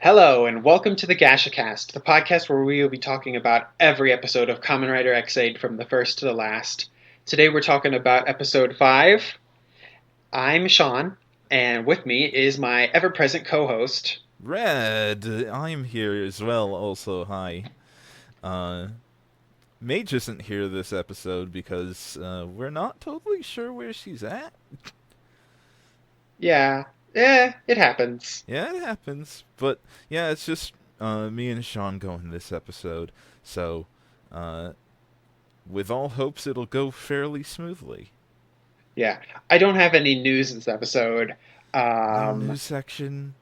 Hello, and welcome to the Gashacat, the podcast where we will be talking about every episode of Kamen Rider X8 from the first to the last. Today we're talking about episode 5. I'm Sean, and with me is my ever-present co-host. Red, I'm here as well, also, hi. Uh, Mage isn't here this episode because we're not totally sure where she's at. Yeah, it happens. Yeah, it happens. But, yeah, it's just me and Sean going this episode. So, uh, with all hopes, it'll go fairly smoothly. Yeah, I don't have any news this episode. No Um, news section.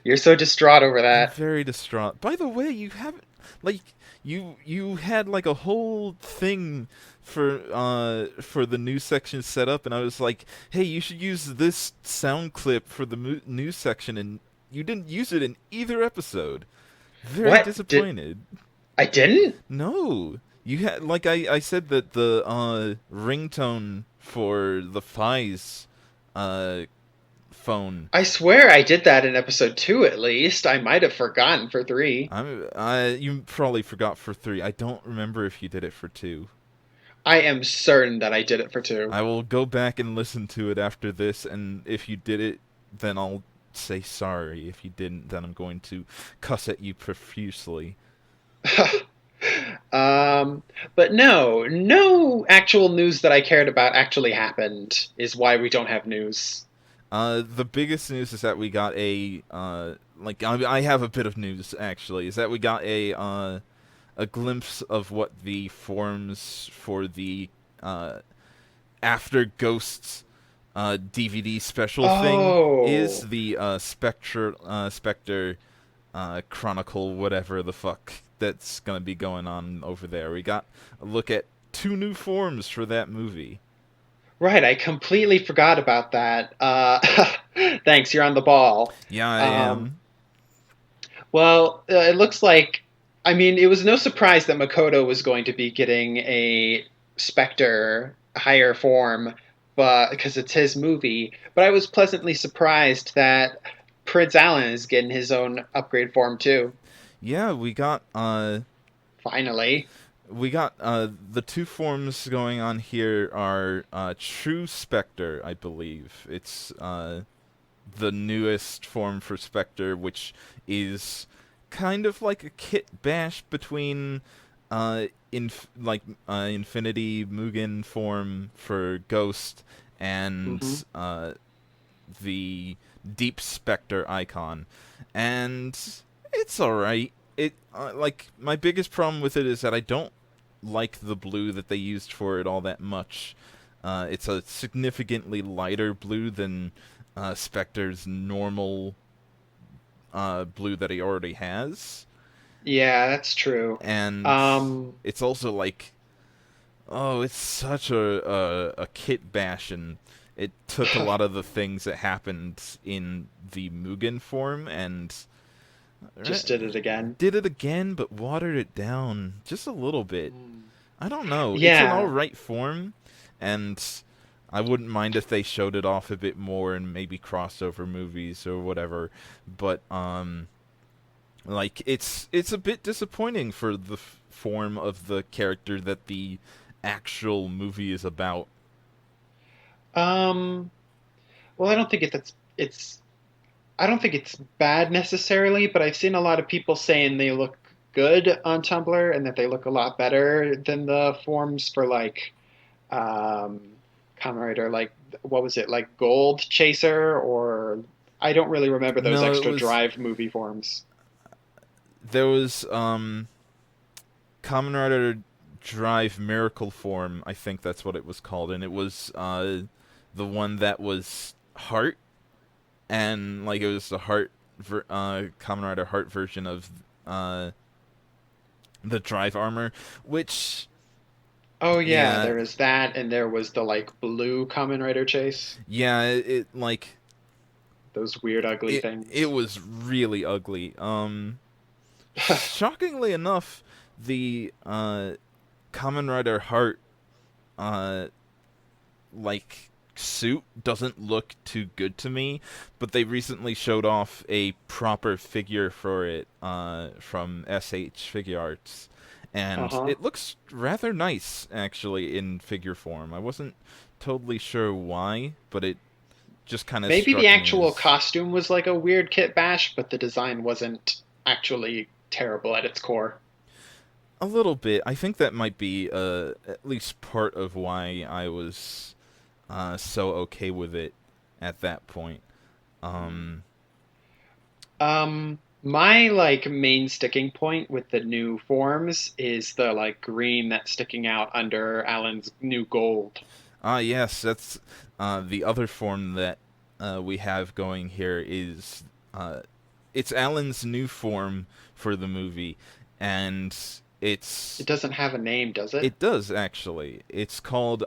you're so distraught over I'm that. very distraught. By the way, you haven't like you had like a whole thing for the news section set up, and I was like, hey, you should use this sound clip for the news section, and you didn't use it in either episode. Very What? disappointed. I didn't? No, you had like I said that the ringtone for the Fi's uh phone. I swear I did that in episode 2 at least. I might have forgotten for 3. You probably forgot for 3. I don't remember if you did it for 2. I am certain that I did it for 2. I will go back and listen to it after this, and if you did it, then I'll say sorry. If you didn't, then I'm going to cuss at you profusely. um, but no actual news that I cared about actually happened, is why we don't have news. The biggest news is that we got I have a bit of news actually. Is that we got a glimpse of what the forms for the uh After Ghosts DVD special thing Oh, is, the Spectre Chronicle, whatever the fuck that's gonna be going on over there. We got a look at 2 new forms for that movie. right. I completely forgot about that. Thanks, you're on the ball. Yeah, I Um, am. well, it looks like, I mean, it was no surprise that Makoto was going to be getting a Spectre higher form, but because it's his movie. But I was pleasantly surprised that Prince Allen is getting his own upgrade form too. Yeah, Finally. we got the 2 forms going on here are True Spectre, I believe. It's the newest form for Spectre, which is kind of like a kit bash between Infinity Mugen form for Ghost and Hmm. the Deep Spectre icon, and it's all right. It like my biggest problem with it is that I don't like the blue that they used for it all that much. It's a significantly lighter blue than Spectre's normal blue that he already has, Yeah, that's true. and Um, it's also like, oh, it's such a kit bash, and it took a lot of the things that happened in the Mugen form and just did it again. did it again, but watered it down just a little bit. I don't know. It's an Yeah, alright form, and I wouldn't mind if they showed it off a bit more in maybe crossover movies or whatever. But like it's a bit disappointing for the form of the character that the actual movie is about. um, well, I don't think it's I don't think it's bad necessarily, but I've seen a lot of people saying they look good on Tumblr and that they look a lot better than the forms for like um Kamen Rider, like what was it, like Gold Chaser, or I don't really remember those No, it extra was Drive movie forms. there was Kamen Rider Drive Miracle Form, I think that's what it was called, and it was the one that was Heart, and like it was the Kamen Rider Heart version of uh the Drive armor, which Oh yeah, yeah, there was that, and there was the like blue Kamen Rider chase. yeah, it like Those weird, ugly it things. was really ugly. Shockingly enough, the Kamen Rider Heart uh like suit doesn't look too good to me, but they recently showed off a proper figure for it from SH Figure Arts, and Uh-huh. it looks rather nice actually in figure form. I wasn't totally sure why, but it just kind of Maybe the struck me actual as costume was like a weird kit bash, but the design wasn't actually terrible at its core. a little bit. I think that might be at least part of why I was so okay with it at that point. Um, My like main sticking point with the new forms is the like green that's sticking out under Alan's new gold. yes, that's the other form that we have going here is it's Alan's new form for the movie, and It it's doesn't have a name, does it? it does actually. It's called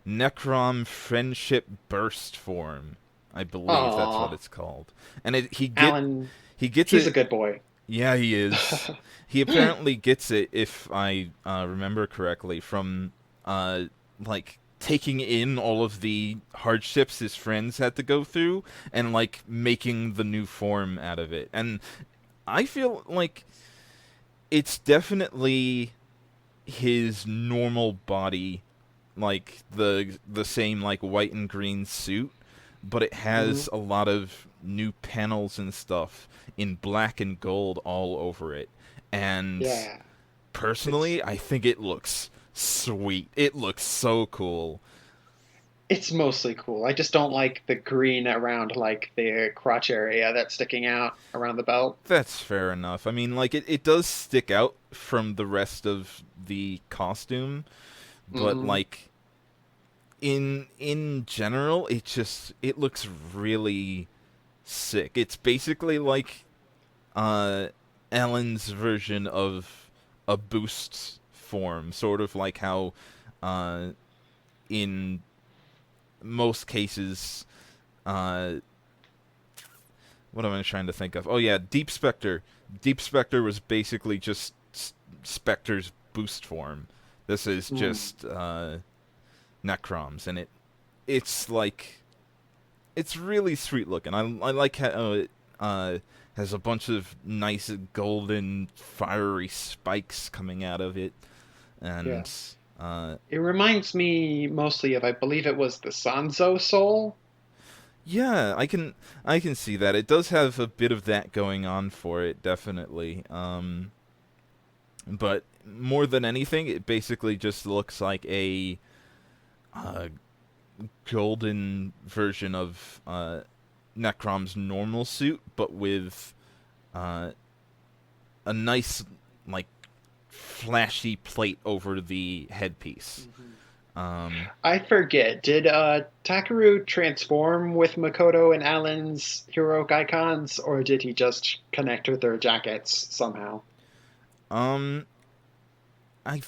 Necrom Friendship Burst form. I believe that's what Aw, it's called, and Alan, he gets he's a it. good boy. Yeah, he is. He apparently gets it, if I remember correctly, from like taking in all of the hardships his friends had to go through and like making the new form out of it. And I feel like it's definitely his normal body, like the same like white and green suit, but it Hmm. has a lot of new panels and stuff in black and gold all over it. And Yeah, it's personally, I think it looks sweet. It looks so cool. it's mostly cool. I just don't like the green around like the crotch area that's sticking out around the belt. That's fair enough. I mean, like it does stick out from the rest of the costume, but Hmm. like in general, it looks really sick. It's basically like uh Ellen's version of a boost form, sort of like how uh in most cases uh what am I trying to think of? Oh yeah, Deep Spectre. Deep Spectre was basically just Spectre's boost form. This is Mm. just Necroms, and it's like it's really sweet looking. I like how it has a bunch of nice golden fiery spikes coming out of it, Yeah. and uh, It reminds me mostly of, I believe it was the Sanzo Soul. yeah, I can see that. It does have a bit of that going on for it, definitely. But more than anything, it basically just looks like a uh, golden version of Necrom's normal suit, but with uh, a nice, like, flashy plate over the headpiece. Hmm. Um, I forget. Did Takaru transform with Makoto and Alan's heroic icons, or did he just connect with their jackets somehow? um, I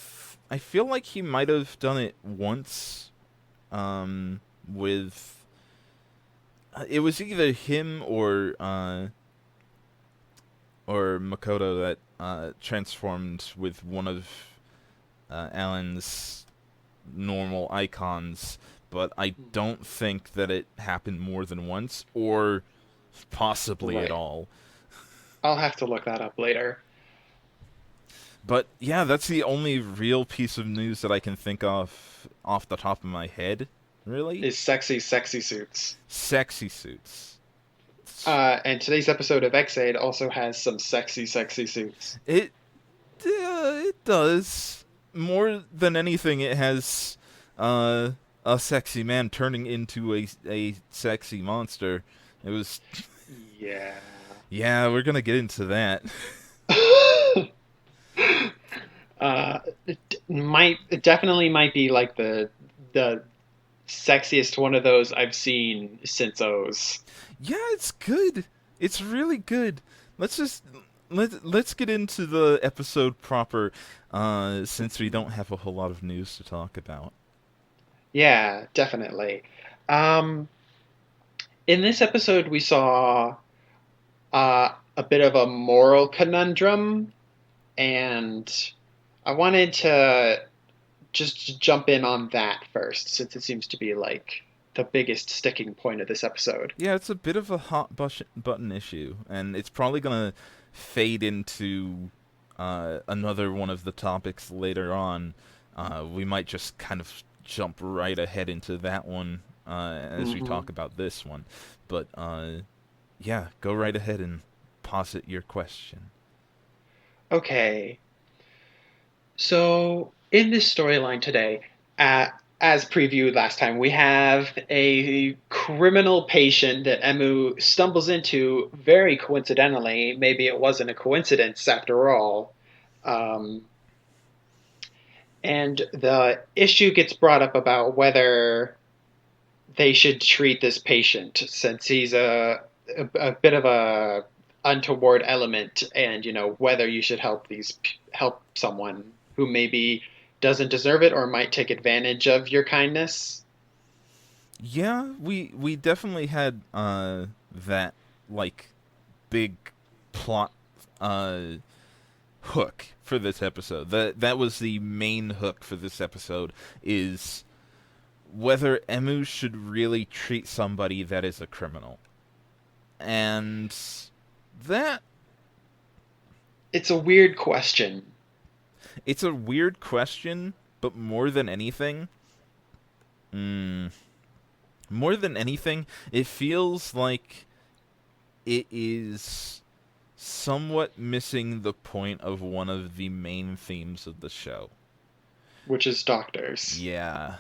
feel like he might have done it once. With it was either him or Makoto that transformed with one of Alan's normal icons, but I Hmm. don't think that it happened more than once or possibly at Right. all. I'll have to look that up later. But yeah, that's the only real piece of news that I can think of off the top of my head. Really, Is sexy, sexy suits. sexy suits. And today's episode of X-Aid also has some sexy, sexy suits. It it does more than anything. It has uh, a sexy man turning into a sexy monster. It was Yeah. yeah. We're gonna get into that. It definitely might be like the sexiest one of those I've seen since O's. Yeah, it's good. It's really good. Let's just let's get into the episode proper, since we don't have a whole lot of news to talk about. Yeah, definitely. Um, in this episode, we saw a bit of a moral conundrum, and I wanted to just jump in on that first, since it seems to be like the biggest sticking point of this episode. Yeah, it's a bit of a button issue, and it's probably gonna fade into another one of the topics later on. We might just kind of jump right ahead into that one as we Hmm. talk about this one. But yeah, go right ahead and posit your question. Okay, so in this storyline today, uh, as previewed last time, we have a criminal patient that Emu stumbles into very coincidentally. Maybe it wasn't a coincidence after all. Um, and the issue gets brought up about whether they should treat this patient since he's a bit of a untoward element, and whether you should help someone who maybe doesn't deserve it or might take advantage of your kindness. Yeah, we definitely had that like big plot uh hook for this episode. That was the main hook for this episode is whether Emu should really treat somebody that is a criminal. And that It's a weird question. it's a weird question, but mm, more than anything, it feels like it is somewhat missing the point of one of the main themes of the show. Which is doctors. Yeah.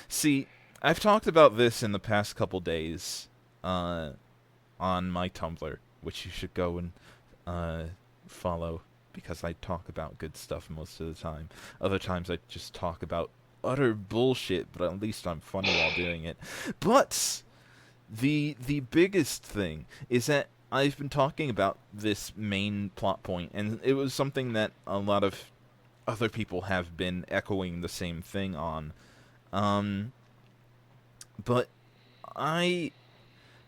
See, I've talked about this in the past couple days uh, on my Tumblr, which you should go and uh, follow because I talk about good stuff most of the time. Other times I just talk about utter bullshit, but at least I'm funny while doing it. But the biggest thing is that I've been talking about this main plot point, and it was something that a lot of other people have been echoing the same thing on. Um, but I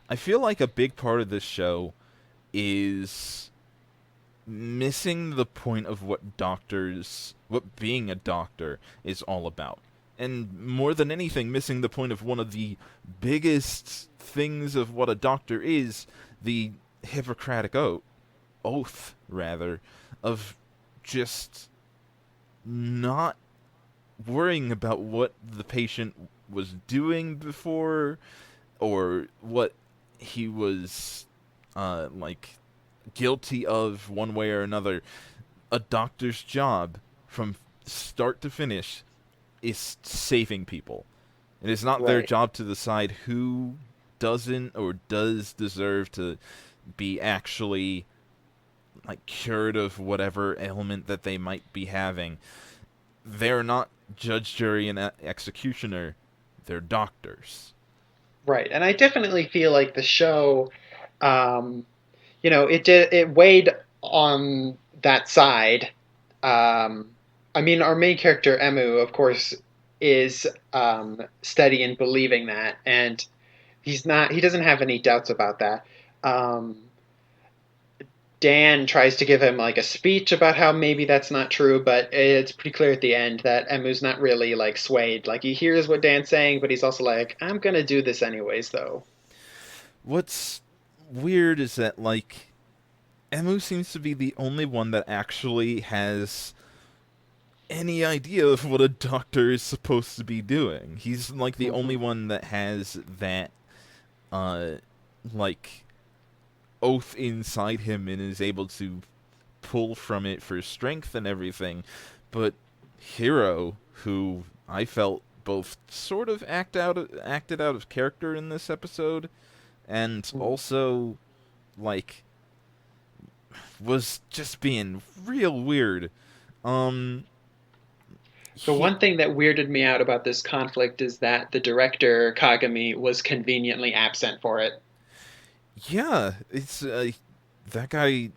I feel like a big part of this show is missing the point of what being a doctor is all about. And more than anything, missing the point of one of the biggest things of what a doctor is, the Hippocratic oath, rather, of just not worrying about what the patient was doing before or what he was like guilty of one way or another. A doctor's job from start to finish is saving people. It is not their Right. job to decide who doesn't or does deserve to be actually like cured of whatever ailment that they might be having. They're not judge, jury, and executioner. They're doctors. Right. And I definitely feel like the show, um, it weighed on that side. I mean, our main character Emu, of course, is steady in believing that, and he doesn't have any doubts about that. Um, Dan tries to give him like a speech about how maybe that's not true, but it's pretty clear at the end that Emu's not really like swayed. Like he hears what Dan's saying, but he's also like, I'm gonna do this anyways, though. What's weird is that like Emu seems to be the only one that actually has any idea of what a doctor is supposed to be doing. He's like the only Hmm. one that has that uh like oath inside him and is able to pull from it for strength and everything. But Hero, who I felt both sort of acted out of character in this episode and also like was just being real weird. Um The he one thing that weirded me out about this conflict is that the director, Kagami, was conveniently absent for it. Yeah, it's that guy.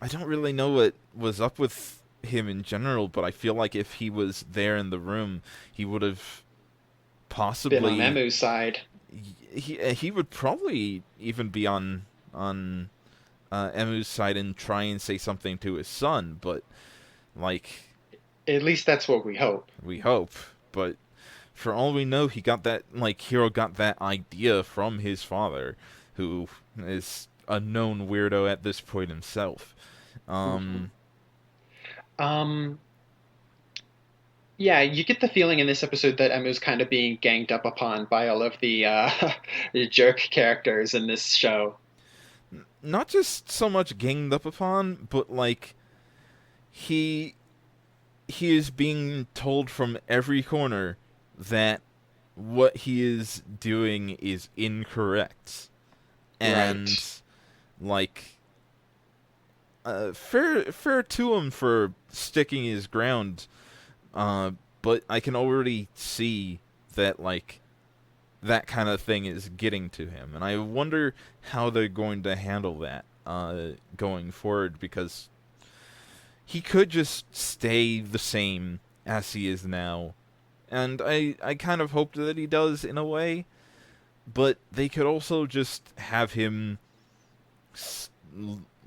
I don't really know what was up with him in general, but I feel like if he was there in the room, he would have Been on possibly Emu's side. he would probably even be on Emu's side and try and say something to his son, but like At least that's what we hope. we hope. But for all we know, he got that, like, Hiro got that idea from his father, who is a known weirdo at this point himself. Mhm. Um, Um, yeah, you get the feeling in this episode that Emu's kind of being ganged up upon by all of the the jerk characters in this show. Not just so much ganged up upon, but like he he is being told from every corner that what he is doing is incorrect, and Right. like fair to him for sticking his ground, uh, but I can already see that like that kind of thing is getting to him, and I wonder how they're going to handle that going forward, because he could just stay the same as he is now, and I kind of hoped that he does in a way, but they could also just have him s-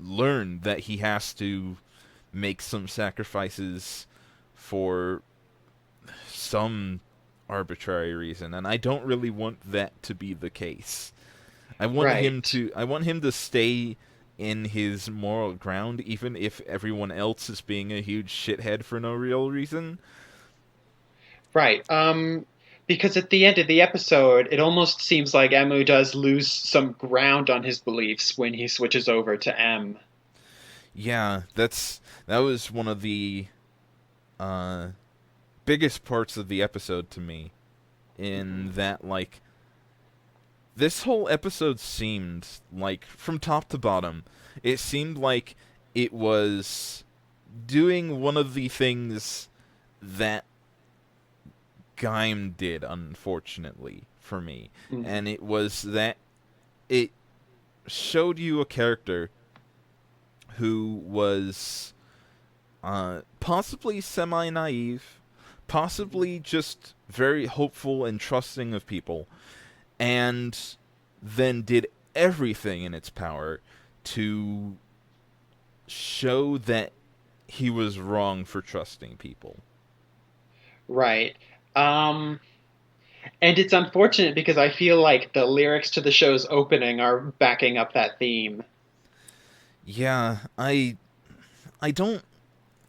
learn that he has to make some sacrifices for some arbitrary reason, and I don't really want that to be the case. Right. I want him to stay in his moral ground, even if everyone else is being a huge shithead for no real reason. Right. Because at the end of the episode, it almost seems like Emu does lose some ground on his beliefs when he switches over to M. Yeah, that was one of the uh, biggest parts of the episode to me. Mhm. In that, like, this whole episode seemed like, from top to bottom, it seemed like it was doing one of the things that Gaim did, unfortunately, for me. Mhm. And it was that it showed you a character who was possibly semi naive, Mhm. possibly just very hopeful and trusting of people, and then did everything in its power to show that he was wrong for trusting people. Right. Um, and it's unfortunate because I feel like the lyrics to the show's opening are backing up that theme. Yeah, I don't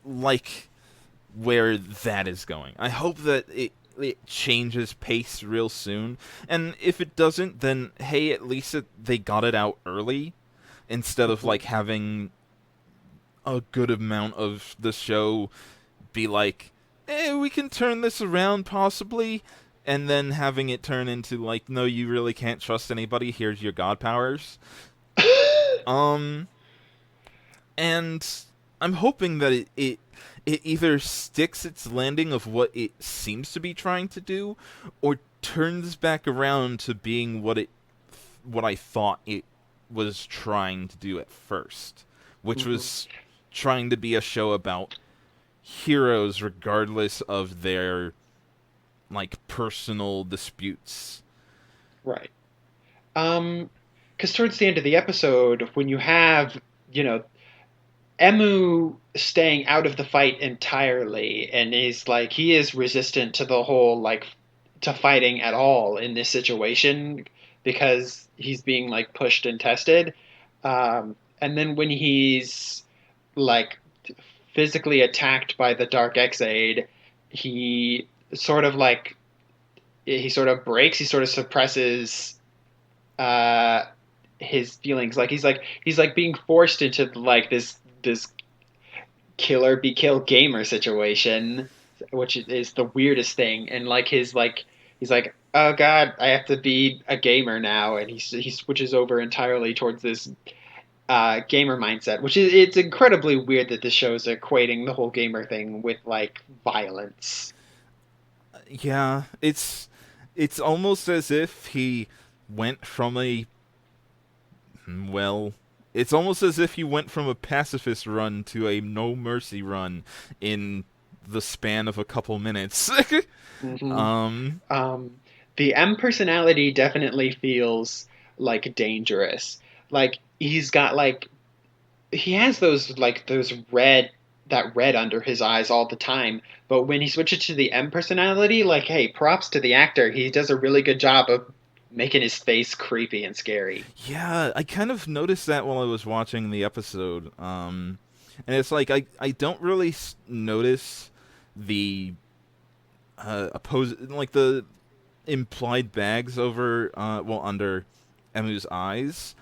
like where that is going. I hope that it changes pace real soon. And if it doesn't, then hey, at least they got it out early instead of Mhm. like having a good amount of the show be like, we can turn this around possibly, and then having it turn into like, no, you really can't trust anybody. Here's your god powers. Um, and I'm hoping that it either sticks its landing of what it seems to be trying to do, or turns back around to being what I thought it was trying to do at first, which Mhm. was trying to be a show about heroes regardless of their like personal disputes. Right. Because towards the end of the episode, when you have, you know, Emu staying out of the fight entirely, and is like he is resistant to the whole like to fighting at all in this situation because he's being like pushed and tested. And then when he's like physically attacked by the Dark Exade, he sort of like he sort of breaks, he sort of suppresses uh his feelings. Like he's like being forced into like this killer be killed gamer situation, which is the weirdest thing. And like his like he's like, oh god, I have to be a gamer now, and he switches over entirely towards this gamer mindset, which is it's incredibly weird that this show is equating the whole gamer thing with like violence. Yeah, it's almost as if he went from a well, it's almost as if he went from a pacifist run to a no mercy run in the span of a couple minutes. Hmm. um, Um, the M personality definitely feels like dangerous. Like he's got like he has those like those red that red under his eyes all the time. But when he switches to the M personality, like, hey, props to the actor. He does a really good job of making his face creepy and scary. Yeah, I kind of noticed that while I was watching the episode. And it's like I don't really notice the like the implied bags over under Emu's eyes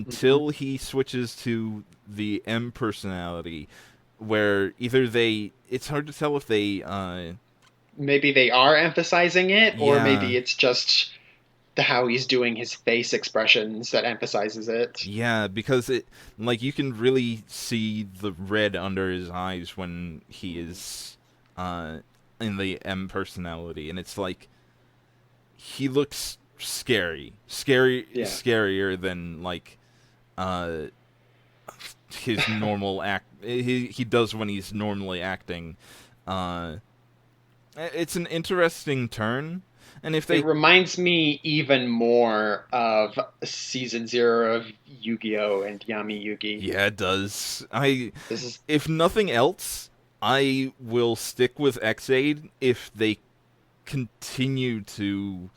Hmm. until he switches to the M personality, where either it's hard to tell if they Maybe they are emphasizing it, or yeah, maybe it's just how he's doing his face expressions that emphasizes it. yeah, because it like you can really see the red under his eyes when he is uh in the M personality, and it's like he looks Yeah. scarier than like uh his normal act he does when he's normally acting. uh it's an interesting turn, and if It they reminds me even more of season 0 of Yu-Gi-Oh! And Yami Yugi. yeah, it does. I This is If nothing else, I will stick with Xaid if they continue to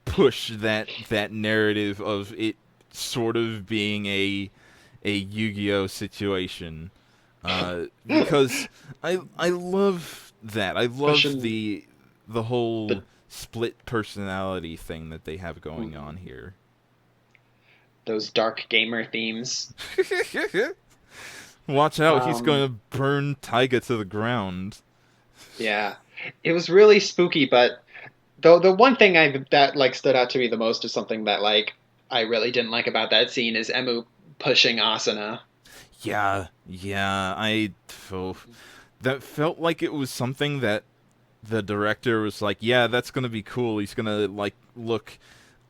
push that narrative of it sort of being a Yu-Gi-Oh situation, because I love that. I love pushing the whole the split personality thing that they have going on here. those dark gamer themes. Watch out, he's Um, going to burn Taiga to the ground. yeah, it was really spooky. But the one thing that like stood out to me the most is something that like I really didn't like about that scene is Emu pushing Asuna. Yeah, yeah, oh, that felt like it was something that the director was like, yeah, that's gonna be cool. He's gonna like look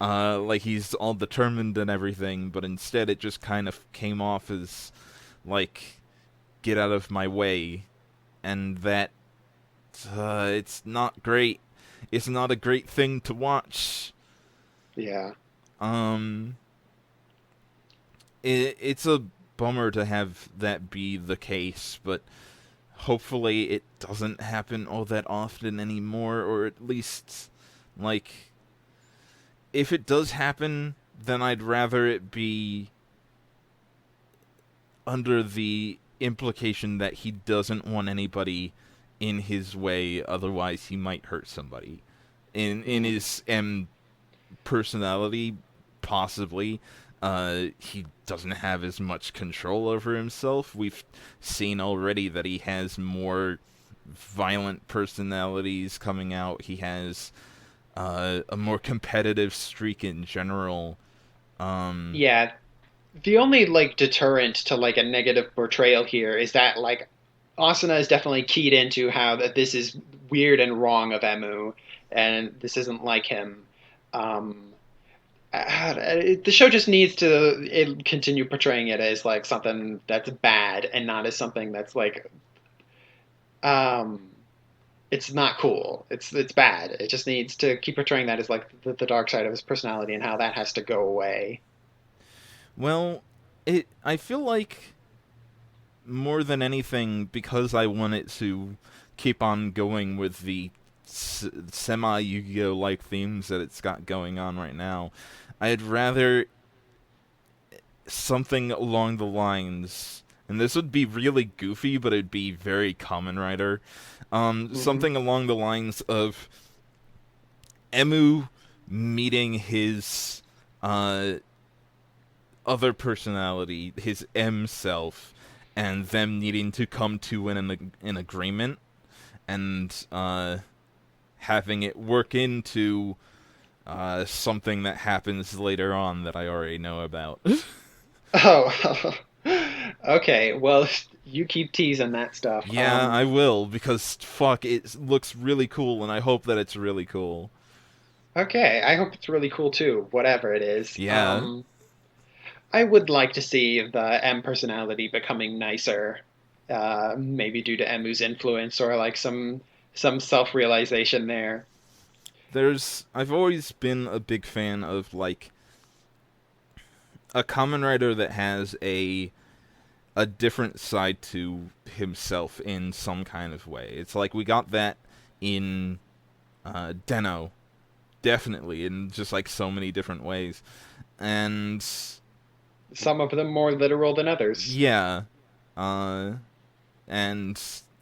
like he's all determined and everything, but instead it just kind of came off as like, get out of my way, and that it's not great. It's not a great thing to watch. Yeah. Um, it's a bummer to have that be the case, but hopefully it doesn't happen all that often anymore, or at least, like, if it does happen, then I'd rather it be under the implication that he doesn't want anybody in his way, otherwise he might hurt somebody. In Mm. his personality, possibly. He doesn't have as much control over himself. We've seen already that he has more violent personalities coming out. He has a more competitive streak in general. Um, Yeah, the only like deterrent to like a negative portrayal here is that like Asuna is definitely keyed into how that this is weird and wrong of Emu, and this isn't like him. Um, the show just needs to continue portraying it as like something that's bad and not as something that's like um, it's not cool. It's bad. It just needs to keep portraying that as like the dark side of his personality and how that has to go away. well, I feel like more than anything, because I want it to keep on going with the semi Yu-Gi-Oh like themes that it's got going on right now, I'd rather something along the lines, and this would be really goofy, but it'd be very Kamen Rider. Hmm. Something along the lines of Emu meeting his uh, other personality, his M self, and them needing to come to an agreement, and having it work into something that happens later on that I already know about. Oh, okay. Well, you keep teasing that stuff. Yeah, I will, because fuck, it looks really cool, and I hope that it's really cool. Okay. I hope it's really cool too, whatever it is. Yeah, I would like to see the M personality becoming nicer, maybe due to Emu's influence or like some self-realization there. I've always been a big fan of, like, a common writer that has a different side to himself in some kind of way. It's like we got that in Deno, definitely, in just like so many different ways. And Some of them more literal than others. yeah, uh, and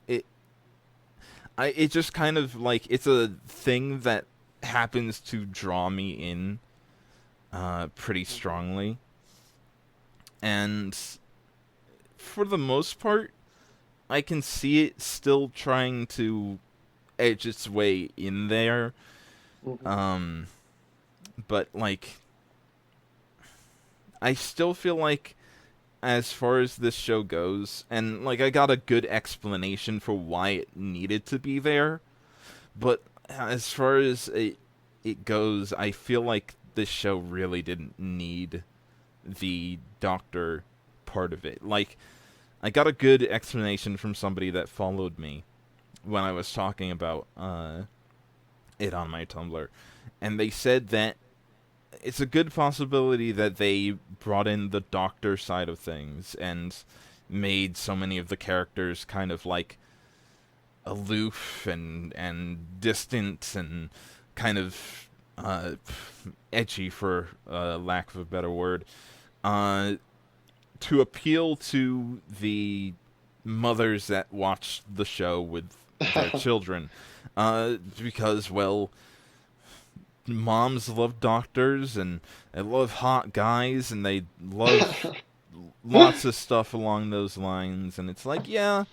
it it just kind of like it's a thing that happens to draw me in pretty Mhm. strongly, and for the most part, I can see it still trying to edge its way in there. Mhm. Um, but like, I still feel like, as far as this show goes, and like, I got a good explanation for why it needed to be there. But as far as it goes, I feel like this show really didn't need the doctor part of it. Like, I got a good explanation from somebody that followed me when I was talking about it on my Tumblr, and they said that it's a good possibility that they brought in the doctor side of things and made so many of the characters kind of like aloof and distant and kind of edgy, for lack of a better word, uh, to appeal to the mothers that watch the show with their children. Because, well, moms love doctors and they love hot guys and they love lots of stuff along those lines. And it's like, yeah,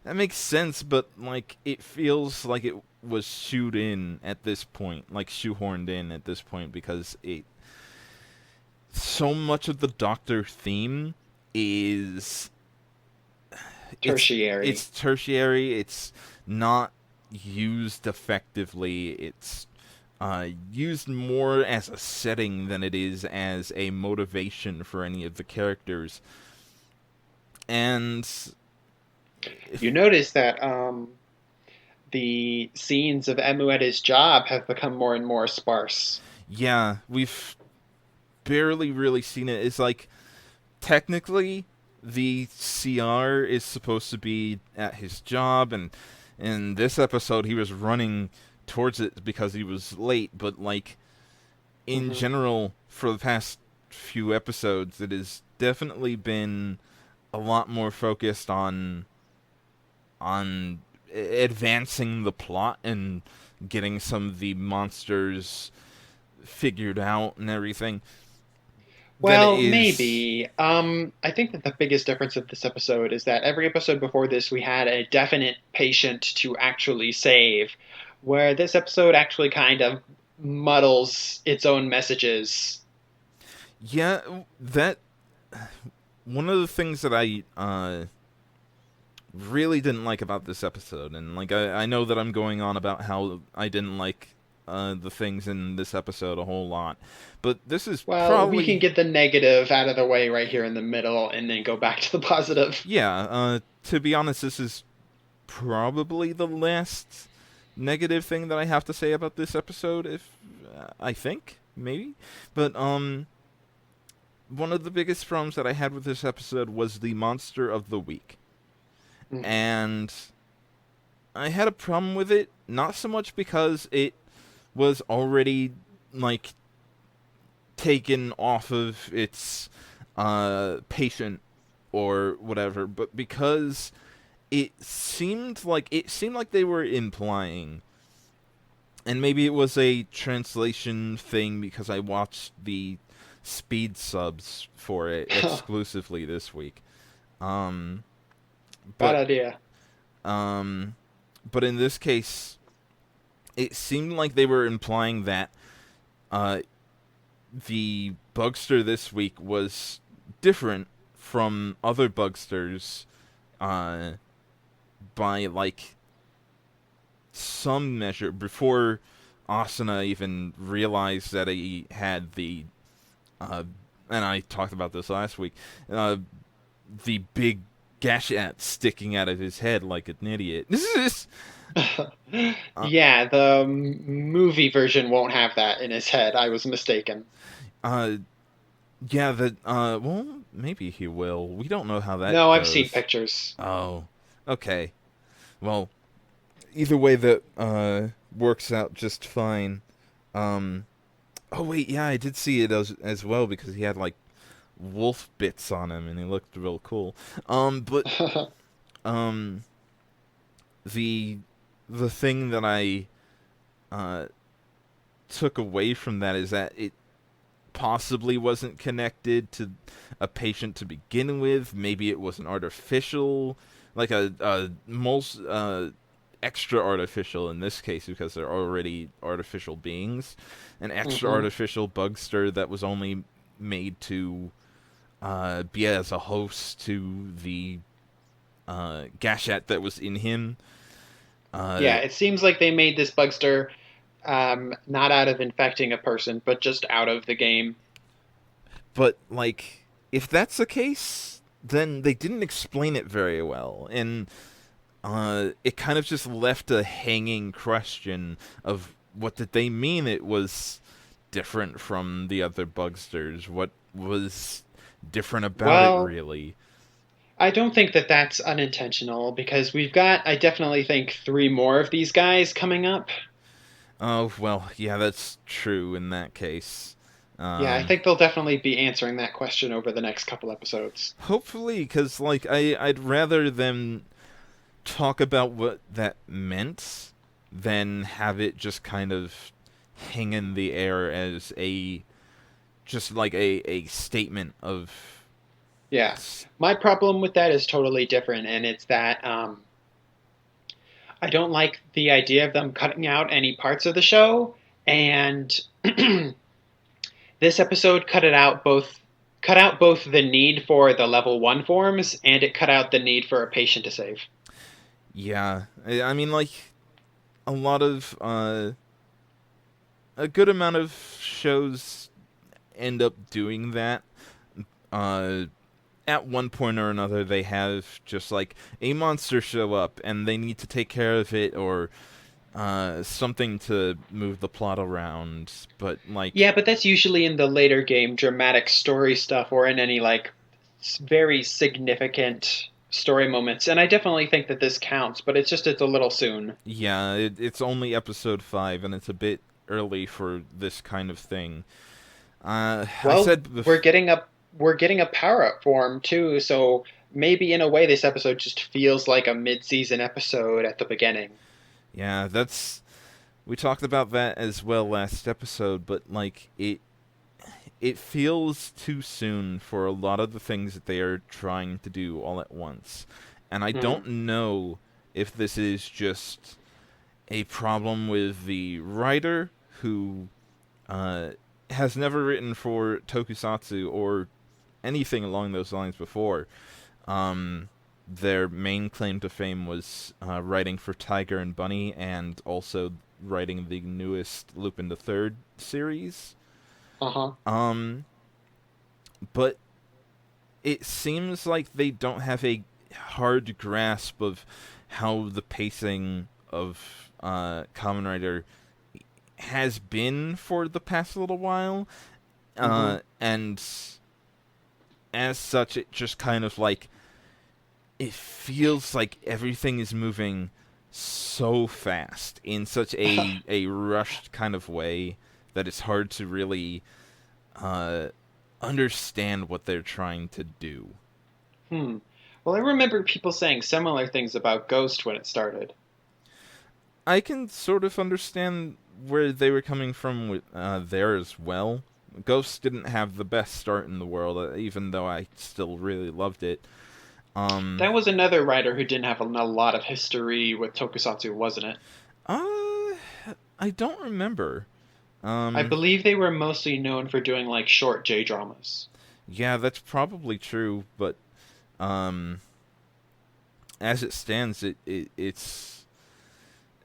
that makes sense, but like it feels like it was shoehorned in at this point, because it so much of the Doctor theme is it's Tertiary. it's tertiary. It's not used effectively. It's used more as a setting than it is as a motivation for any of the characters. And You if, notice that the scenes of Emu at his job have become more and more sparse. yeah, we've barely really seen it. It's like technically the CR is supposed to be at his job, and in this episode he was running towards it because he was late, but like in Hmm. general for the past few episodes it has definitely been a lot more focused on advancing the plot and getting some of the monsters figured out and everything than it Well, is. maybe. I think that the biggest difference of this episode is that every episode before this, we had a definite patient to actually save, where this episode actually kind of muddles its own messages. Yeah, that one of the things that I really didn't like about this episode, and like I know that I'm going on about how I didn't like the things in this episode a whole lot, but this is Well, we can probably, get the negative out of the way right here in the middle and then go back to the positive. yeah. To be honest, this is probably the last negative thing that I have to say about this episode. If I think maybe, but one of the biggest problems that I had with this episode was the monster of the week, Hmm. and I had a problem with it, not so much because it was already like taken off of its patient or whatever, but because it seemed like they were implying, and maybe it was a translation thing because I watched the speed subs for it exclusively this week. Um, Bad but idea. um, but in this case, it seemed like they were implying that uh, the Bugster this week was different from other Bugsters uh, by like some measure before Asuna even realized that he had the uh, and I talked about this last week, uh, the big Gashacat sticking out of his head like an idiot. uh, Yeah, the movie version won't have that in his head. I was mistaken. uh, yeah, well, maybe he will. We don't know how that No, I've seen goes. pictures. Oh, okay. Well, either way, that works out just fine. Um, oh wait, yeah, I did see it as well because he had like wolf bits on him and he looked real cool. But um, the the thing that I uh took away from that is that it possibly wasn't connected to a patient to begin with. Maybe it was an artificial, like a extra artificial in this case because they're already artificial beings, an extra Hmm. artificial bugster that was only made to be as a host to the Gashat that was in him. Yeah, Uh, it seems like they made this Bugster not out of infecting a person, but just out of the game. but like, if that's the case, then they didn't explain it very well, and it kind of just left a hanging question of what did they mean it was different from the other Bugsters? What was different about it, Well, really? I don't think that that's unintentional because we've got, I definitely think, three more of these guys coming up. Oh, well, yeah, that's true in that case. Yeah, I Um, think they'll definitely be answering that question over the next couple episodes. hopefully, because, like, I'd rather them talk about what that meant than have it just kind of hang in the air as just like a statement of Yeah. My problem with that is totally different, and it's that I don't like the idea of them cutting out any parts of the show, and this episode cut out both the need for the level 1 forms and it cut out the need for a patient to save. yeah. I mean, like a lot of a good amount of shows end up doing that. Uh, at one point or another, they have just like a monster show up and they need to take care of it, or something to move the plot around. But like, Yeah, but that's usually in the later game dramatic story stuff or in any like very significant story moments. And I definitely think that this counts, but it's a little soon. yeah, it's only episode 5, and it's a bit early for this kind of thing. I Well, said bef- we're getting a power up form too, so maybe in a way this episode just feels like a mid-season episode at the beginning. yeah, that's we talked about that as well last episode, but like it feels too soon for a lot of the things that they are trying to do all at once. And I Hmm. don't know if this is just a problem with the writer who uh, has never written for tokusatsu or anything along those lines before. Um, their main claim to fame was writing for Tiger and Bunny and also writing the newest Lupin the Third series. Uh-huh. Um, but it seems like they don't have a hard grasp of how the pacing of Kamen Rider has been for the past little while, Hmm. and as such, it just kind of like it feels like everything is moving so fast in such a rushed kind of way that it's hard to really uh, understand what they're trying to do. Hmm. Well, I remember people saying similar things about Ghost when it started. I can sort of understand where they were coming from with there as well. Ghost didn't have the best start in the world, even though I still really loved it. Um, That was another writer who didn't have a lot of history with Tokusatsu, wasn't it? uh, I don't remember. I Um, believe they were mostly known for doing like short J dramas. yeah, that's probably true, but um, as it stands, it's.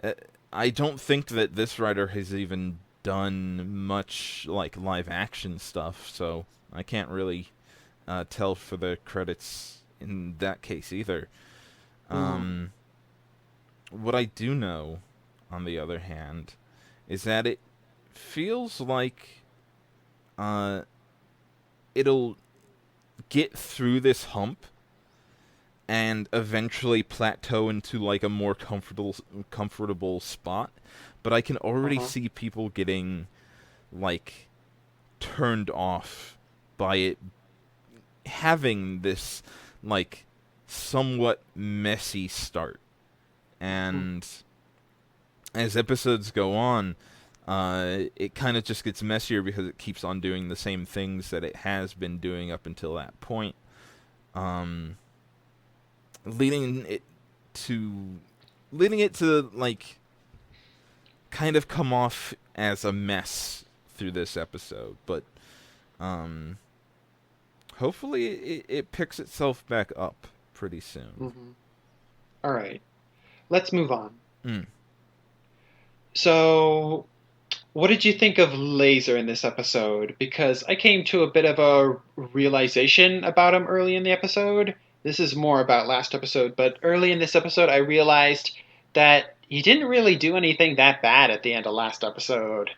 Uh, I don't think that this writer has even done much like live action stuff, so I can't really tell for the credits in that case either. Hmm. Um, what I do know, on the other hand, is that it feels like uh, it'll get through this hump and eventually plateau into like a more comfortable spot, but I can already Uh-huh. see people getting like turned off by it having this like somewhat messy start. Mhm. And as episodes go on, it kind of just gets messier because it keeps on doing the same things that it has been doing up until that point, um, leading it to like kind of come off as a mess through this episode. But um, hopefully it picks itself back up pretty soon. Mhm. All right. Let's move on. Mm. So, what did you think of Laser in this episode? Because I came to a bit of a realization about him early in the episode. This is more about last episode, but early in this episode, I realized that he didn't really do anything that bad at the end of last episode.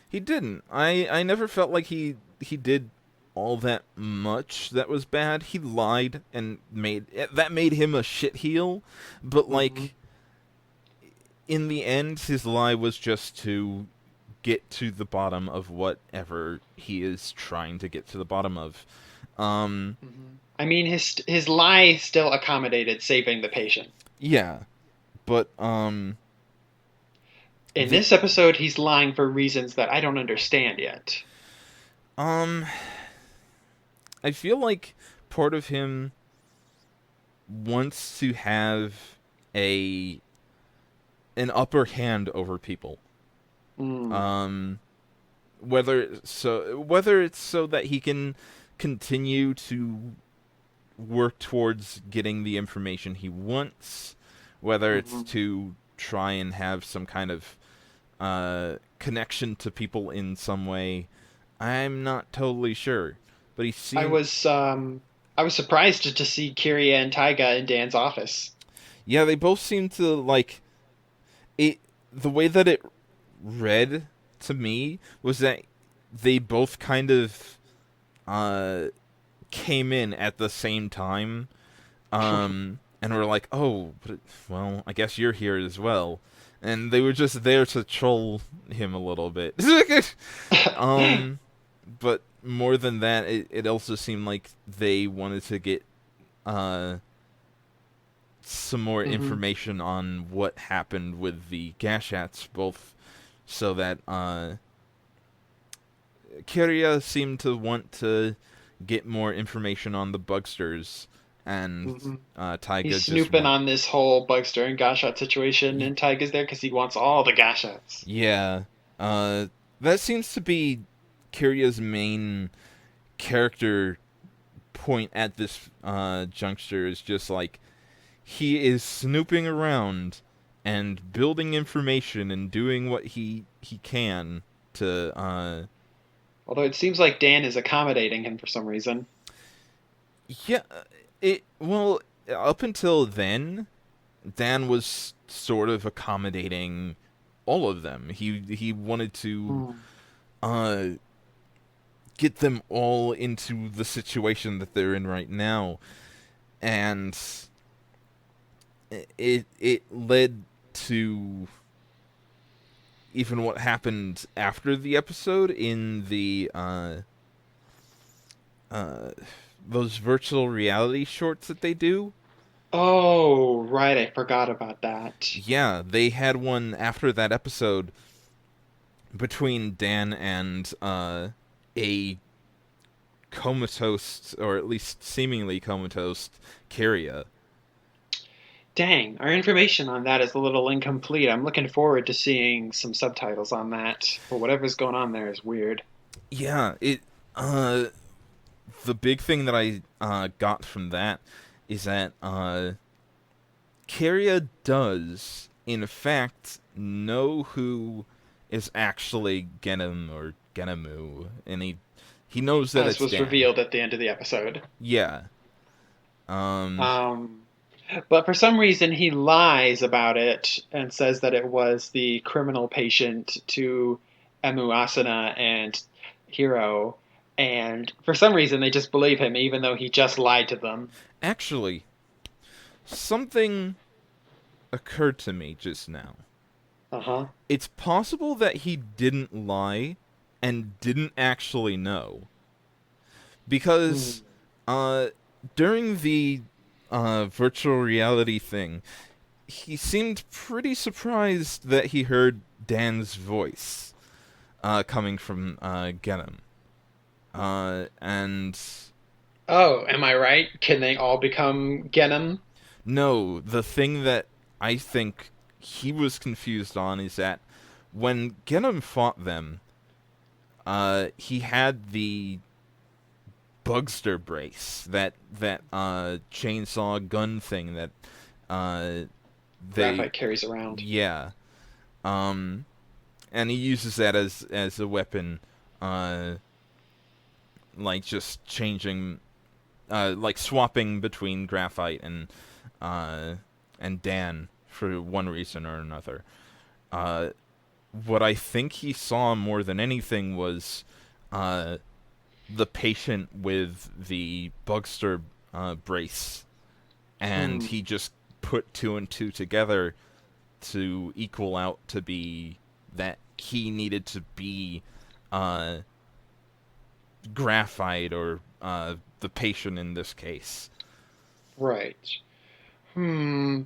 He didn't. I never felt like he did all that much that was bad. He lied and made him a shit heel, but Hmm. like in the end his lie was just to get to the bottom of whatever he is trying to get to the bottom of. Um I mean, his lie still accommodated saving the patient. yeah, but In the this episode, he's lying for reasons that I don't understand yet. um I feel like part of him wants to have a an upper hand over people. Mm. Um, whether it's so that he can continue to work towards getting the information he wants, whether it's Hmm. to try and have some kind of connection to people in some way, I'm not totally sure. But he I seemed, was um, I was surprised to see Kiria and Taiga in Dan's office. yeah, they both seem to like it. The way that it read to me was that they both kind of uh, came in at the same time, and were like, "Oh, well, I guess you're here as well," and they were just there to troll him a little bit. um, but more than that, it also seemed like they wanted to get uh some more Hmm. information on what happened with the Gashats, both so that Kiria seemed to want to get more information on the Bugsters, and Hmm. Taiga He's just snooping want. on this whole Bugster and Gashat situation, Y- and Taiga's there because he wants all the Gashats. yeah, uh, that seems to be Kiria's main character point at this juncture. Is just like he is snooping around and building information and doing what he can to Although it seems like Dan is accommodating him for some reason. yeah, it well up until then Dan was sort of accommodating all of them. He wanted to Hmm. uh get them all into the situation that they're in right now, and it led to even what happened after the episode in the uh those virtual reality shorts that they do. Oh, right, I forgot about that. Yeah, they had one after that episode between Dan and a comatose, or at least seemingly comatose, Kyria. Dang, our information on that is a little incomplete. I'm looking forward to seeing some subtitles on that. But whatever's going on there is weird. Yeah, it. Uh, the big thing that I got from that is that Kyria does, in fact, know who is actually Genom or Genemu, and he knows that As it's was Dan. revealed at the end of the episode. Yeah. Um. Um, but for some reason, he lies about it and says that it was the criminal patient to Emu Asuna and Hiro. and for some reason they just believe him, even though he just lied to them. Actually, something occurred to me just now. Uh huh. It's possible that he didn't lie and didn't actually know. Hmm. Because uh, during the virtual reality thing, he seemed pretty surprised that he heard Dan's voice coming from Genom. And Oh, am I right? Can they all become Genom? no, the thing that I think he was confused on is that when Genom fought them, he had the Bugster brace, that chainsaw gun thing that uh, they Graphite carries around. yeah, um, and he uses that as a weapon, uh, like just changing, like swapping between Graphite uh, and Dan for one reason or another. Uh, what I think he saw more than anything was uh, the patient with the Bugster brace, and Hmm. he just put two and two together to equal out to be that he needed to be uh, Graphite or the patient in this case. Right. Hmm.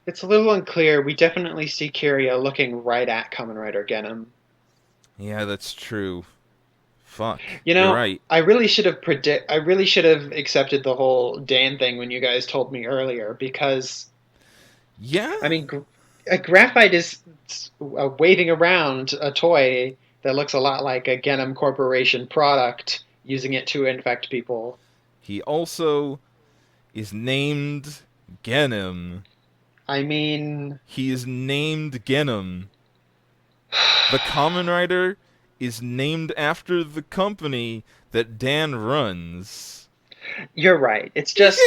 It's a little unclear. We definitely see Kiria looking right at Kamen Rider Genom. Yeah, that's true. Fuck, You you're know, right. I really should have accepted the whole Dan thing when you guys told me earlier because Yeah, I mean, a graphite is waving around a toy that looks a lot like a Genom Corporation product, using it to infect people. he also is named Genom. I mean, He is named Genom. The Kamen Rider is named after the company that Dan runs. you're right. It's just,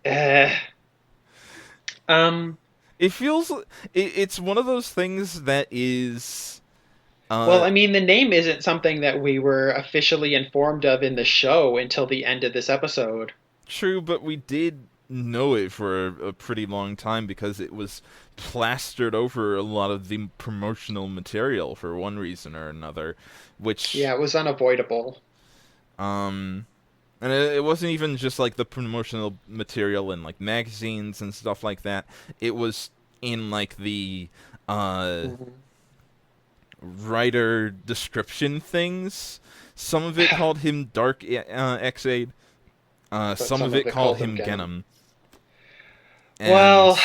uh, um, It feels it's one of those things that is well, uh I mean, the name isn't something that we were officially informed of in the show until the end of this episode. true, but we did know it for a pretty long time because it was plastered over a lot of the promotional material for one reason or another, which Yeah, it was unavoidable. um and it wasn't even just like the promotional material in like magazines and stuff like that. It was in like the uh Mhm. writer description things. Some of it called him Dark X8. But Some some of of it it called called him him Genom. Genom. And Well,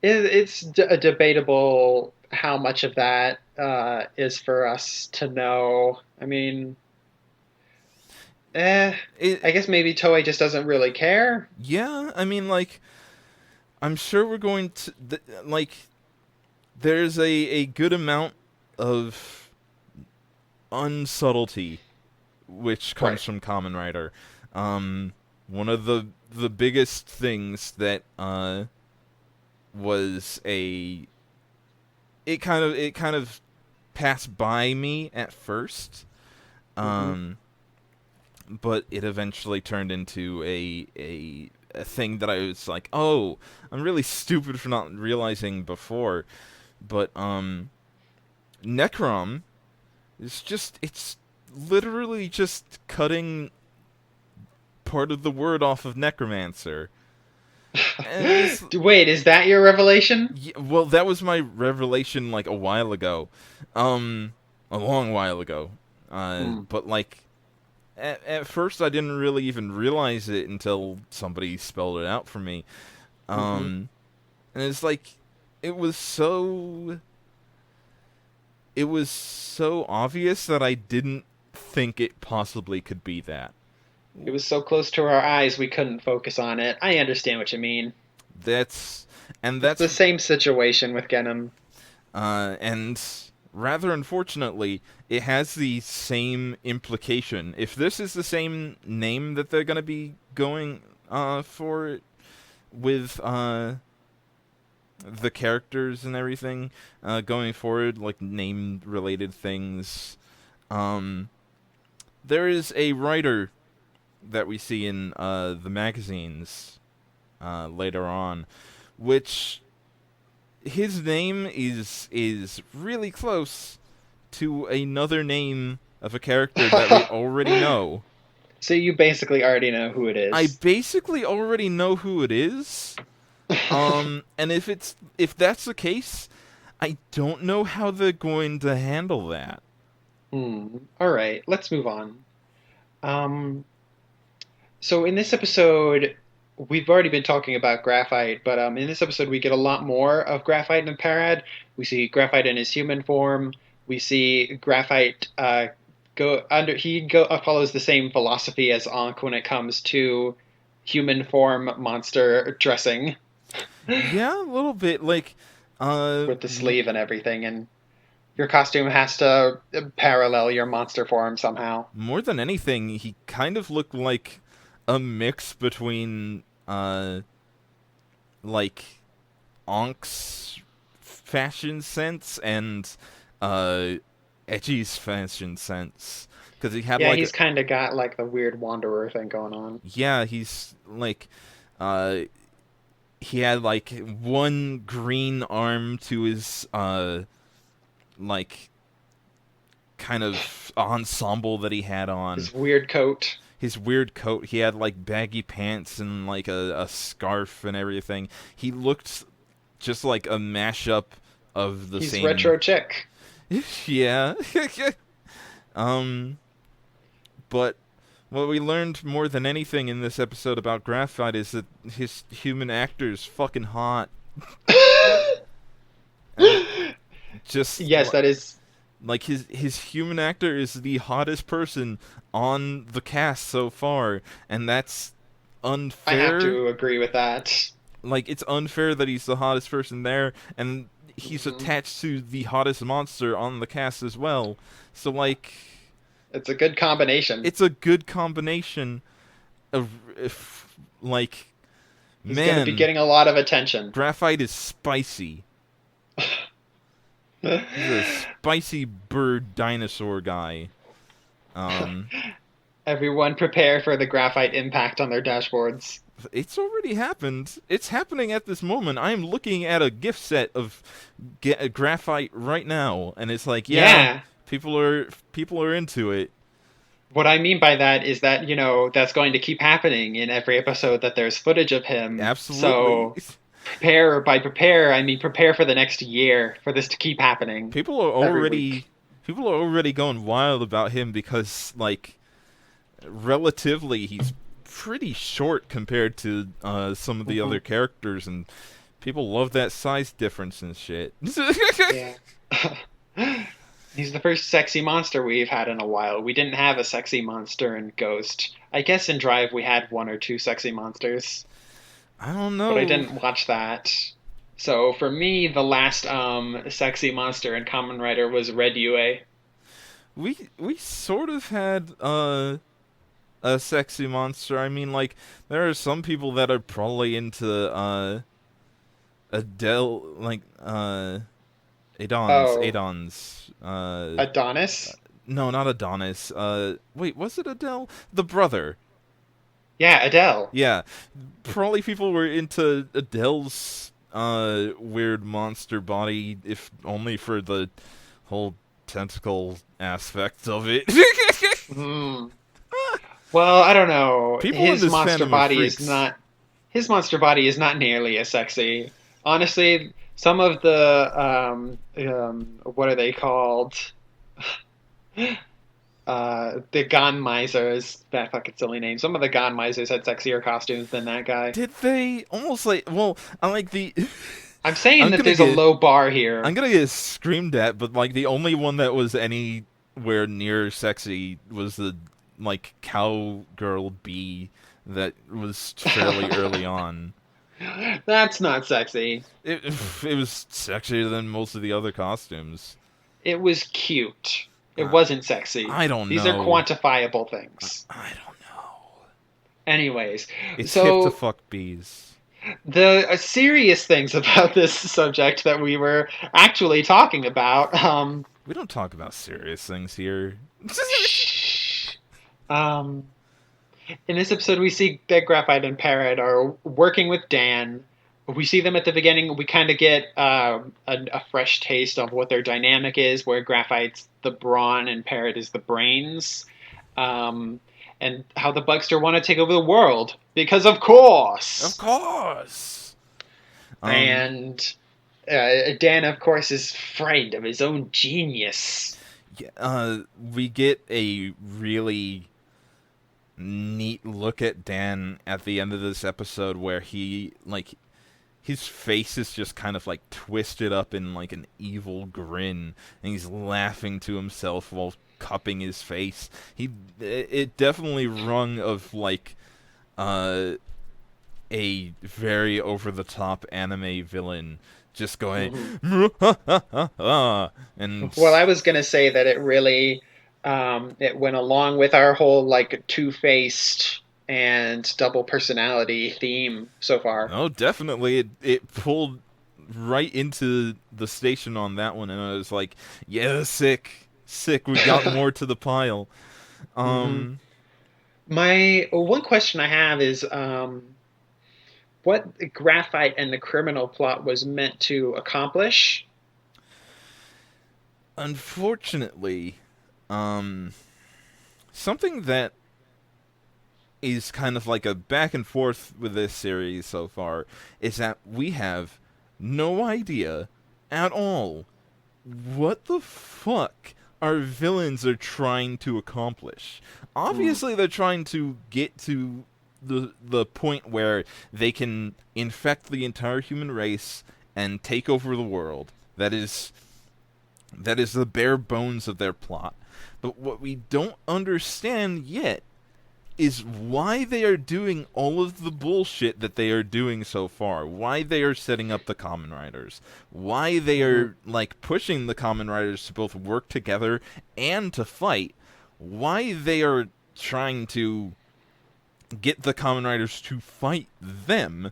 it's a debatable how much of that is for us to know. I mean, eh, it, I guess maybe Toei just doesn't really care. yeah, I mean, like, I'm sure we're going to, like, there's a good amount of unsubtlety which Right. comes from Kamen Rider. Um, one of the biggest things that was a it kind of passed by me at first, Hmm. um, but it eventually turned into a thing that I was like, oh, I'm really stupid for not realizing before. But Necrom is just it's literally just cutting part of the word off of necromancer. And it's Wait, is that your revelation? yeah, well, that was my revelation like a while ago, um, a long while ago. Hmm. But like at first, I didn't really even realize it until somebody spelled it out for me. Hmm. And it's like it was so it was so obvious that I didn't think it possibly could be that. It was so close to our eyes we couldn't focus on it. I understand what you mean. That's and It's the that's same situation with Genom. and rather unfortunately, it has the same implication. If this is the same name that they're gonna be going for with the characters and everything going forward, like name related things, um, there is a writer that we see in the magazines later on, which his name is really close to another name of a character that we already know. So you basically already know who it I is. basically already know who it is. And if that's the case, I don't know how they're going to handle that. All right, let's move on. Um, so in this episode, we've already been talking about Graphite, but in this episode we get a lot more of Graphite and Parad. We see Graphite in his human form. We see Graphite go under. He go follows the same philosophy as Ankh when it comes to human form monster dressing Yeah, a little bit like uh with the sleeve and everything, and your costume has to parallel your monster form somehow. more than anything, he kind of looked like a mix between like Ankh's fashion sense and uh Edgy's fashion sense, because he had Yeah, like he's kind of got like the weird wanderer thing going on. yeah, he's like uh he had like one green arm to his like kind of ensemble that he had on. His weird coat. His weird coat, he had like baggy pants and like a scarf and everything. He looked just like a mashup of the He's same. retro chick. Yeah. um but what we learned more than anything in this episode about Graphite is that his human actor is fucking hot. And just Yes, that is. like his human actor is the hottest person on the cast so far, and that's I have unfair. to agree with that. Like, it's unfair that he's the hottest person there, and he's Hmm. attached to the hottest monster on the cast as well. So like, It's a good combination. it's a good combination of if like, He's going to be man, getting a lot of attention. Graphite is spicy. He's a spicy bird dinosaur guy. Um, Everyone prepare for the graphite impact on their dashboards. it's already happened. It's happening at this moment. I am looking at a gift set of graphite right now, and it's like, yeah, Yeah. people are into it. What I mean by that is that, that's going to keep happening in every episode that there's footage of him. So Absolutely. prepare, I mean prepare for the next year for this to keep happening People are every already week. people are already going wild about him because like relatively he's pretty short compared to some of the Hmm. other characters, and people love that size difference and shit. Yeah. He's the first sexy monster we've had in a while. We didn't have a sexy monster in Ghost. I guess in Drive we had one or two sexy monsters, I don't but I know. didn't watch that. So for me, the last sexy monster in Kamen Rider was Red Yue. We sort of had a sexy monster. I mean, like, there are some people that are probably into Adele, like Oh, Adon's Adonis? no, not Adonis. Wait, was it Adele? The brother. Yeah, Adele. Yeah, probably people were into Adele's weird monster body, if only for the whole tentacle aspect of it. Hmm. Well, I don't know. People in this fandom are freaks. His monster body is not nearly as sexy. Honestly, some of the what are they called? The Gon Misers. That fucking silly name. Some of the Gon Misers had sexier costumes than that guy. Did they almost like? Well, I like the. I'm saying I'm that gonna there's a get. low bar I'm here. gonna get screamed at, but like the only one that was anywhere near sexy was the like cowgirl bee that was fairly early on. That's not sexy. It it was sexier than most of the other costumes. It was cute. It I, wasn't sexy. I don't These are know. quantifiable things. I don't know. Anyways, It's hip to so fuck bees. the serious things about this subject that we were actually talking about. We don't talk about serious things here. Shh. Um, in this episode, we see that Graphite and Parrot are working with Dan. We see them at the beginning. We kind of get a fresh taste of what their dynamic is, where Graphite's the brawn and Parrot is the brains, um, and how the Bugster want to take over the world because, of Of course. course. Um, And Dan, of course, is frightened of his own genius. yeah, we get a really neat look at Dan at the end of this episode where he like his face is just kind of like twisted up in like an evil grin and he's laughing to himself while cupping his face. It definitely rung of like uh a very over the top anime villain just going Mm-hmm. and Well, I was gonna say that it really it went along with our whole like two-faced and double personality theme so far. oh, definitely it pulled right into the station on that one, and I was like, yeah, sick. We got more to the pile. Hmm. Um, My one question I have is what Graphite and the criminal plot was meant to accomplish. unfortunately, um, something that is kind of like a back and forth with this series so far is that we have no idea at all what the fuck our villains are trying to accomplish. Mm, Obviously, they're trying to get to the point where they can infect the entire human race and take over the world. That is the bare bones of their plot. But what we don't understand yet is why they are doing all of the bullshit that they are doing so far. Why they are setting up the Common Riders. Why they hmm. are like pushing the Common Riders to both work together and to fight. Why they are trying to get the Common Riders to fight them.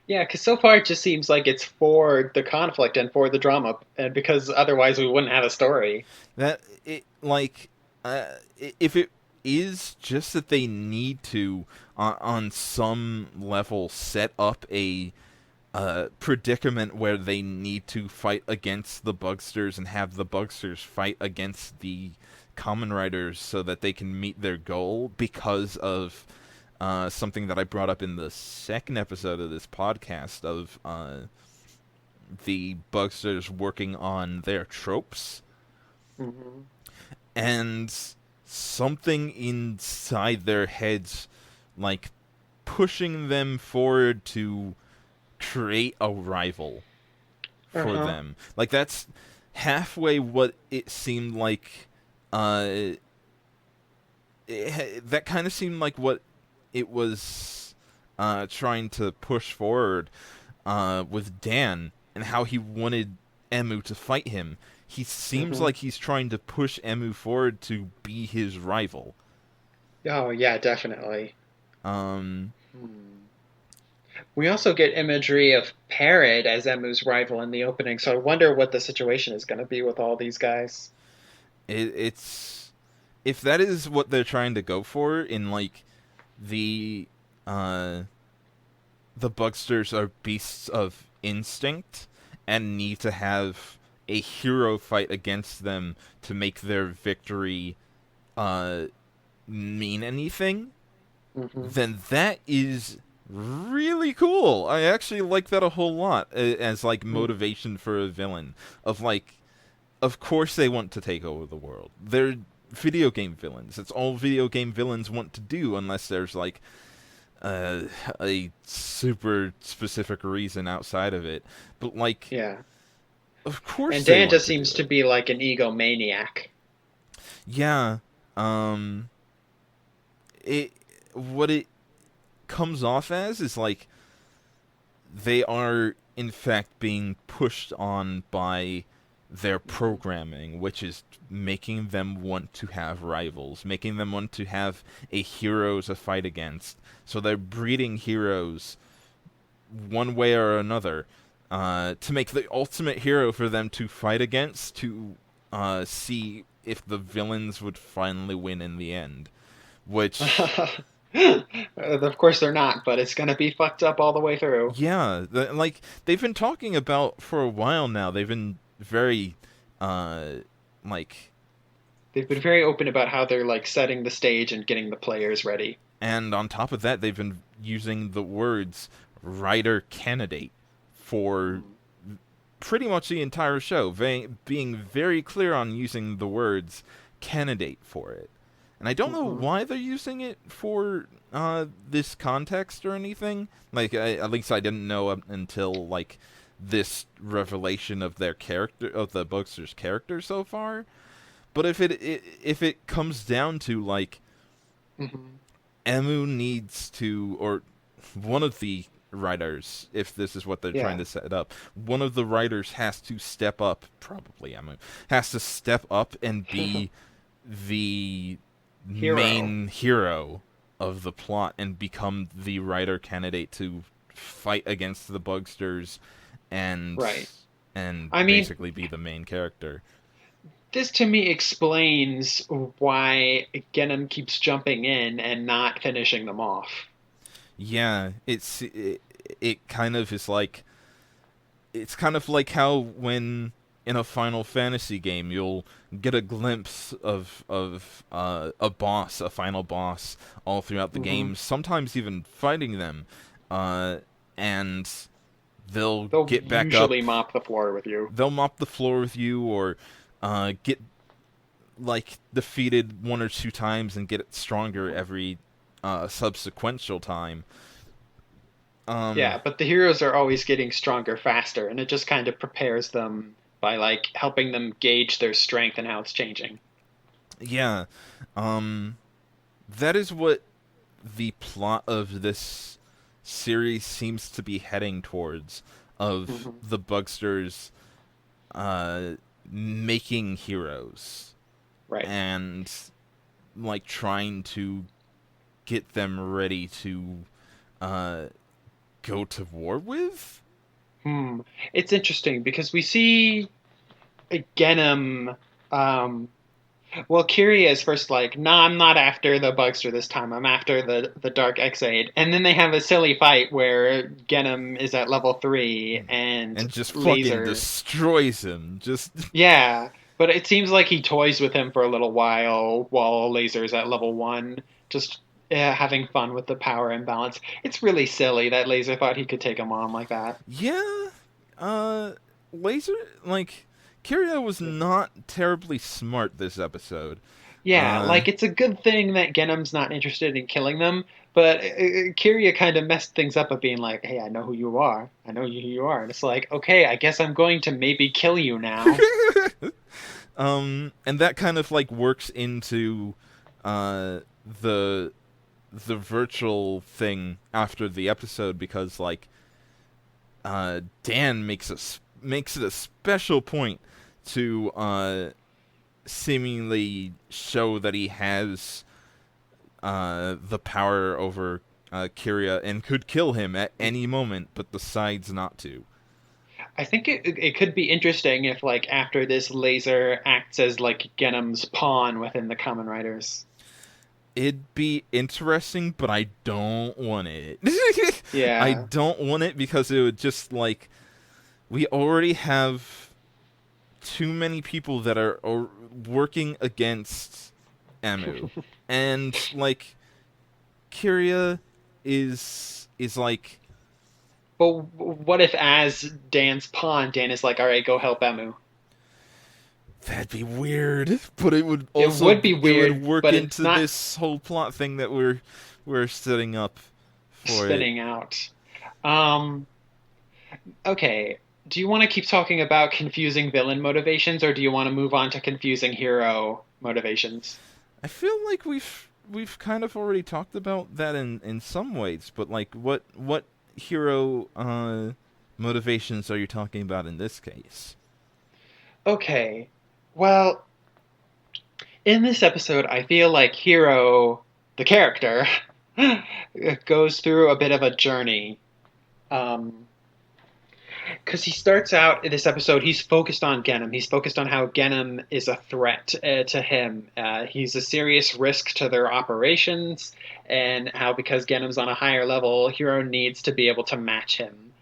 Yeah, because so far it just seems like it's for the conflict and for the drama, and because otherwise we wouldn't have a story. That it like if it is just that they need to on some level set up a predicament where they need to fight against the Bugsters and have the Bugsters fight against the Common Riders so that they can meet their goal because of something that I brought up in the second episode of this podcast of the Bugsters working on their tropes Hmm. and something inside their heads like pushing them forward to create a rival for Uh-huh. them. Like that's halfway what it seemed like. That kind of seemed like what it was trying to push forward with Dan and how he wanted Emu to fight him. He seems Hmm. like he's trying to push Emu forward to be his rival. Oh yeah, definitely. Um, Hmm. We also get imagery of Parrot as Emu's rival in the opening, so I wonder what the situation is going to be with all these guys. it's if that is what they're trying to go for in like the uh the Bugsters are beasts of instinct and need to have a hero fight against them to make their victory uh, mean anything, Hmm. then that is really cool. I actually like that a whole lot as like motivation for a villain. Of like, of course they want to take over the world. They're video game villains. It's all video game villains want to do, unless there's like uh, a super specific reason outside of it. But like, Yeah. of course And they Dan want just to do seems to it. be like an egomaniac. Yeah. Um. It what it comes off as is like they are in fact being pushed on by their Hmm. programming, which is making them want to have rivals, making them want to have a hero to fight against. So they're breeding heroes one way or another to make the ultimate hero for them to fight against to see if the villains would finally win in the end. which Of course they're not, but it's gonna be fucked up all the way through. yeah, like they've been talking about for a while now. They've been very uh like They've been very open about how they're like setting the stage and getting the players ready. and on top of that they've been using the words writer candidate for Mm. pretty much the entire show, being very clear on using the words candidate for it. And I don't know Hmm. why they're using it for this context or anything. Like, at least I didn't know up until like this revelation of their character, of the Bugster's character so far. But if it comes down to like Hmm. Emu needs to, or one of the writers, if this is what they're trying Yeah. to set up, one of the writers has to step up, probably Emu, has to step up and be the Hero. main hero of the plot and become the writer candidate to fight against the Bugsters and Right. and I mean, basically be the main character. this to me explains why Genom keeps jumping in and not finishing them off. Yeah, it kind of is like it's kind of like how when in a Final Fantasy game you'll get a glimpse of a boss, a final boss, all throughout the Hmm. game. Sometimes even fighting them, uh, and they'll They'll get back up. usually mop the floor with you. They'll mop the floor with you, or get like defeated one or two times and get stronger every subsequential time. Um, Yeah, but the heroes are always getting stronger faster, and it just kind of prepares them by like helping them gauge their strength and how it's changing. yeah, um, that is what the plot of this series seems to be heading towards, of Hmm. the Bugsters uh, making heroes Right. and like trying to get them ready to uh, go to war with. Hmm. It's interesting because we see Genom. Um, well, Kyria is first like, "Nah, I'm not after the Bugster this time. I'm after the Dark X-Aid." And then they have a silly fight where Genom is at level 3 and And just fucking Laser. destroys him. Just Yeah, but it seems like he toys with him for a little while Laser's at level 1, just having fun with the power imbalance. It's really silly that Laser thought he could take him on like that. yeah, uh, Laser like Kiria was not terribly smart this episode. Yeah, Uh, like it's a good thing that Genom's not interested in killing them, but Kyria kind of messed things up of being like, "Hey, I know who you are. I know who you are." And it's like, "Okay, I guess I'm going to maybe kill you now." and that kind of like works into uh the the virtual thing after the episode because like Dan makes it a special point to seemingly show that he has the power over Kiria and could kill him at any moment, but decides not to. I think it could be interesting if like after this Laser acts as like Genom's pawn within the Common Riders. It'd be interesting, but I don't want it. I Yeah. don't want it because it would just like we already have too many people that are working against Amu, and like Kiria is like But what if as Dan's pawn, Dan is like, "All right, go help Emu." that'd be weird, but it would It also would be it would weird, work but it's into not this whole plot thing that we're setting up for it. spinning out. Um, okay. Do you want to keep talking about confusing villain motivations, or do you want to move on to confusing hero motivations? I feel like we've kind of already talked about that in some ways, but like what hero motivations are you talking about in this case? Okay. Well, in this episode, I feel like Hero, the character, goes through a bit of a journey. Um, Because he starts out in this episode, he's focused on Genom. He's focused on how Genom is a threat to him. He's a serious risk to their operations, and how because Genom's on a higher level, Hero needs to be able to match him.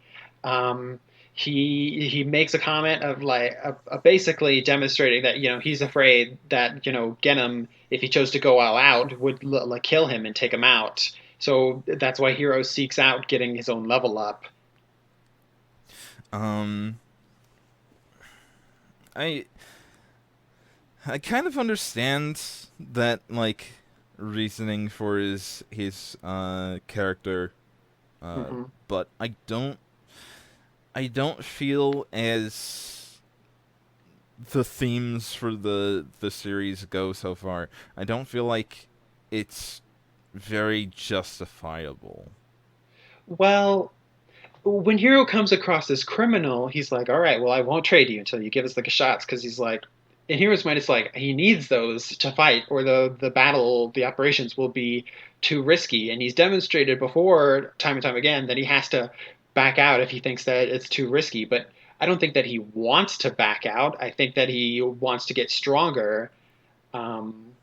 Um, he makes a comment of like basically demonstrating that he's afraid that Genom, if he chose to go all out, would like kill him and take him out. So that's why Hero seeks out getting his own level up. Um, I I kind of understand that like reasoning for his character, uh, Hmm. but I don't feel as the themes for the series go so far. I don't feel like it's very justifiable. Well, when Hero comes across this criminal, he's like, "All right, well, I won't trade you until you give us the shots," because he's like, in Hero's mind, it's like he needs those to fight, or the battle, the operations will be too risky. And he's demonstrated before, time and time again, that he has to back out if he thinks that it's too risky. But I don't think that he wants to back out. I think that he wants to get stronger, um,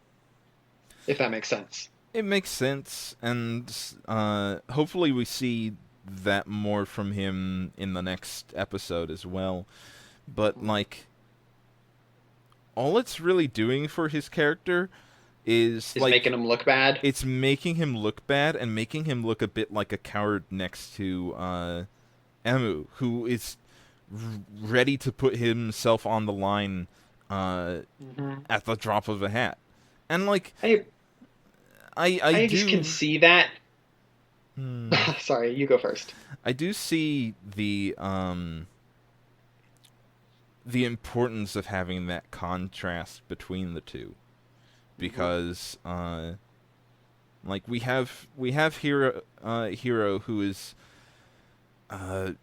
if that makes sense. It makes sense, and hopefully we see that more from him in the next episode as well. But like, all it's really doing for his character is Is making like him look bad. it's making him look bad and making him look a bit like a coward next to Emu, who is ready to put himself on the line uh, Hmm. at the drop of a hat. And like, I I I can do. see that. Hmm, Sorry, you go first. I do see the importance of having that contrast between the two Hmm. because like we have hero who is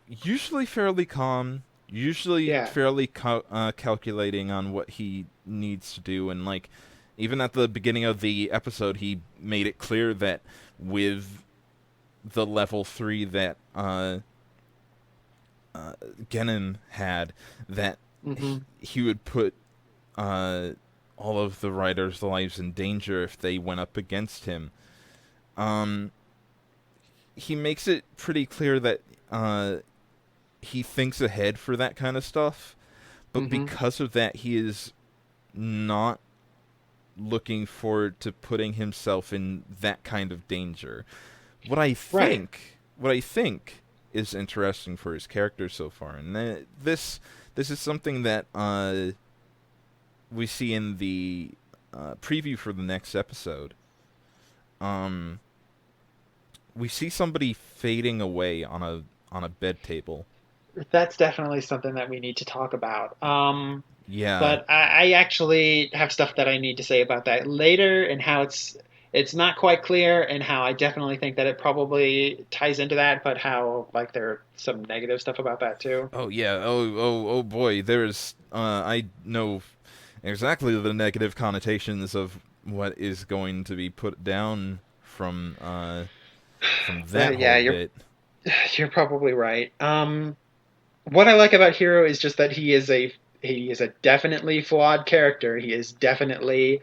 usually fairly calm, usually Yeah. fairly calculating on what he needs to do, and like even at the beginning of the episode, he made it clear that with the level 3 that Genin had, that Hmm. he would put uh, all of the riders' lives in danger if they went up against him. Um, he makes it pretty clear that uh, he thinks ahead for that kind of stuff, but Hmm. because of that, he is not looking forward to putting himself in that kind of danger. Right. What I think is interesting for his character so far, and this is something that we see in the preview for the next episode. Um, we see somebody fading away on a bed table. That's definitely something that we need to talk about. Yeah. But I actually have stuff that I need to say about that later, and how it's not quite clear, and how I definitely think that it probably ties into that, but how like there are some negative stuff about that too. Oh yeah. Oh boy. There's I know exactly the negative connotations of what is going to be put down from that Yeah, whole you're bit. you're probably right. What I like about Hero is just that he is a definitely flawed character. He's definitely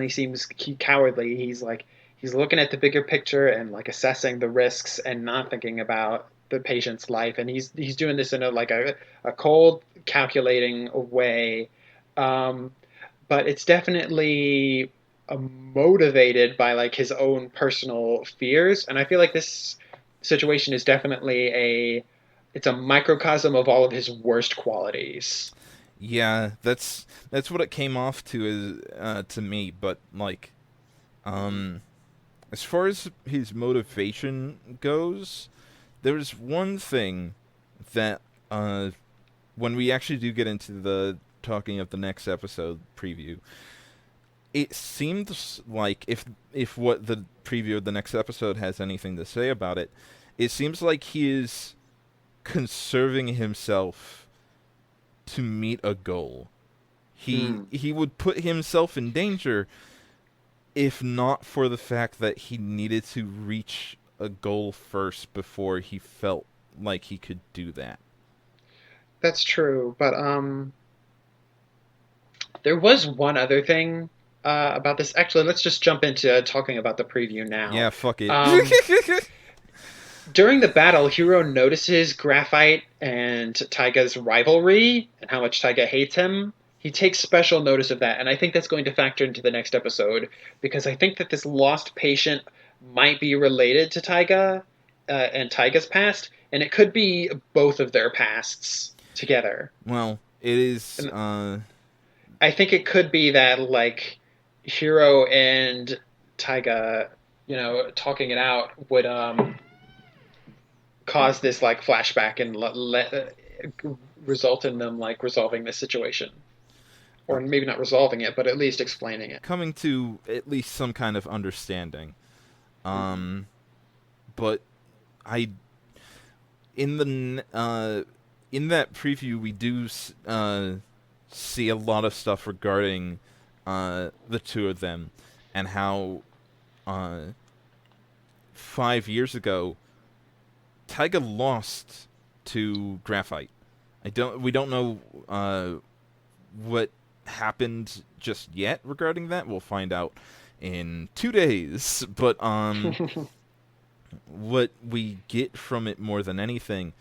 seems cowardly. He's like he's looking at the bigger picture and like assessing the risks and not thinking about the patient's life. And he's doing this in a cold, calculating way. Um, but it's definitely motivated by like his own personal fears. And I feel like this situation is definitely it's a microcosm of all of his worst qualities. Yeah, that's what it came off to me. But like, um, as far as his motivation goes, there's one thing that when we actually do get into the talking of the next episode preview, it seems like if what the preview of the next episode has anything to say about it, it seems like he is conserving himself to meet a goal. Hmm. He would put himself in danger if not for the fact that he needed to reach a goal first before he felt like he could do that. That's true, but there was one other thing about this. Actually, let's just jump into talking about the preview now. Yeah, fuck it. Um, During the battle, Hiro notices Graphite and Taiga's rivalry and how much Taiga hates him. He takes special notice of that, and I think that's going to factor into the next episode because I think that this lost patient might be related to Taiga and Taiga's past, and it could be both of their pasts together. Well, it is. And I think it could be that like Hiro and Taiga, talking it out would cause this like flashback and result in them like resolving this situation, Uh, or maybe not resolving it, but at least explaining it. coming to at least some kind of understanding. Mm-hmm. Um, but I in that preview we do see a lot of stuff regarding the two of them and how uh, 5 years ago Taiga lost to Graphite. We don't know what happened just yet regarding that. We'll find out in 2 days. But what we get from it more than anything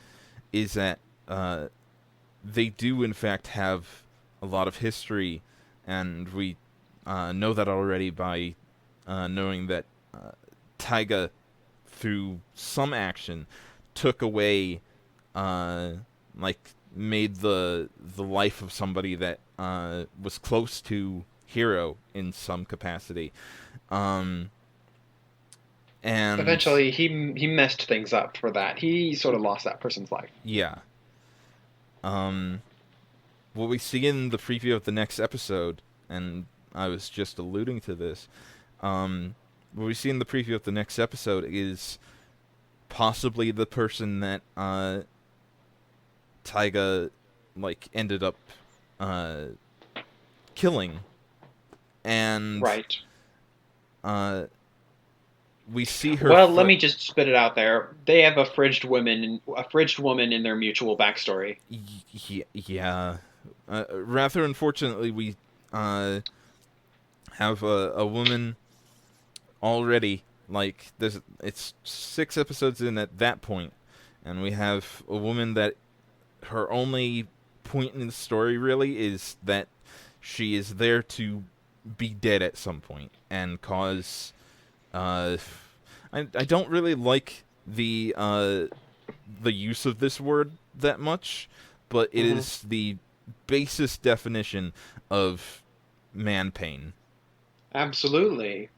is that they do in fact have a lot of history, and we know that already by knowing that Taiga, through some action, took away, like, made the life of somebody that was close to Hero in some capacity, um, and Eventually, he messed things up for that. He sort of lost that person's life. yeah, um, what we see in the preview of the next episode, and I was just alluding to this, what we see in the preview of the next episode is possibly the person that Taiga like ended up uh, killing, and Right. uh, we see her. Well, let me just spit it out there. They have a fridged woman in their mutual backstory. Yeah. Rather unfortunately, we have a woman already. Like it's 6 episodes in at that point, and we have a woman that her only point in the story really is that she is there to be dead at some point and cause. Uh, I don't really like the use of this word that much, but it Hmm. is the basis definition of man pain. Absolutely.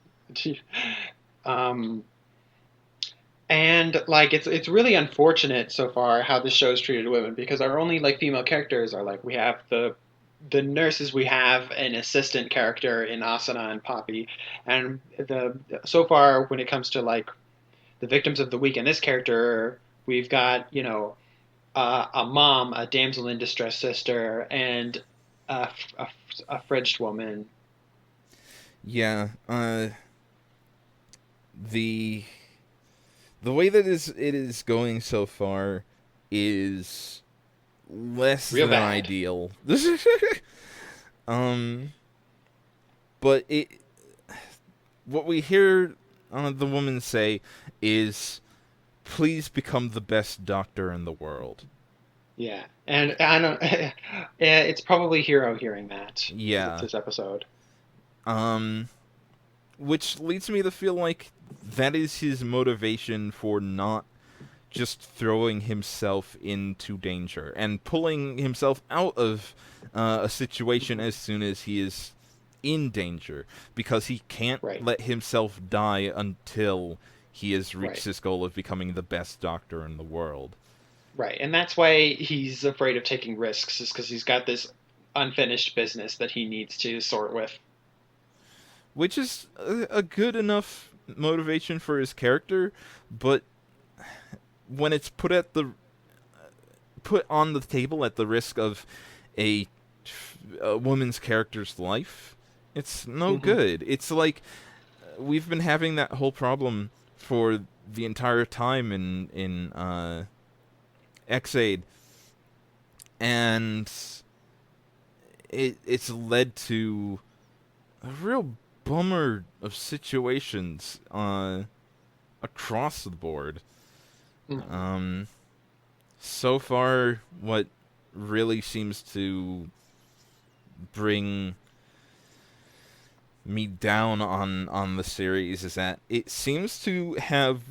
Um, and like it's really unfortunate so far how this show's treated women because our only like female characters are like we have the nurses, we have an assistant character in Asana and Poppy, and the so far when it comes to like the victims of the week and this character, we've got a mom, a damsel in distress sister, and a, a fridged woman. Yeah, the the way that it is going so far is less Real than bad. ideal. um, but it what we hear the woman say is, "Please become the best doctor in the world." Yeah, and I don't. It's probably Hero hearing that because it's Yeah. his episode. Um, which leads me to feel like that is his motivation for not just throwing himself into danger and pulling himself out of a situation as soon as he is in danger, because he can't Right, let himself die until he has reached right, his goal of becoming the best doctor in the world. right, and that's why he's afraid of taking risks, is because he's got this unfinished business that he needs to sort with. Which is a good enough motivation for his character, but when it's put on the table at the risk of a, a woman's character's life, it's no Hmm. good. It's like we've been having that whole problem for the entire time in Xaid, and it's led to a real bummer of situations across the board. Mhm. Um, so far, what really seems to bring me down on the series is that it seems to have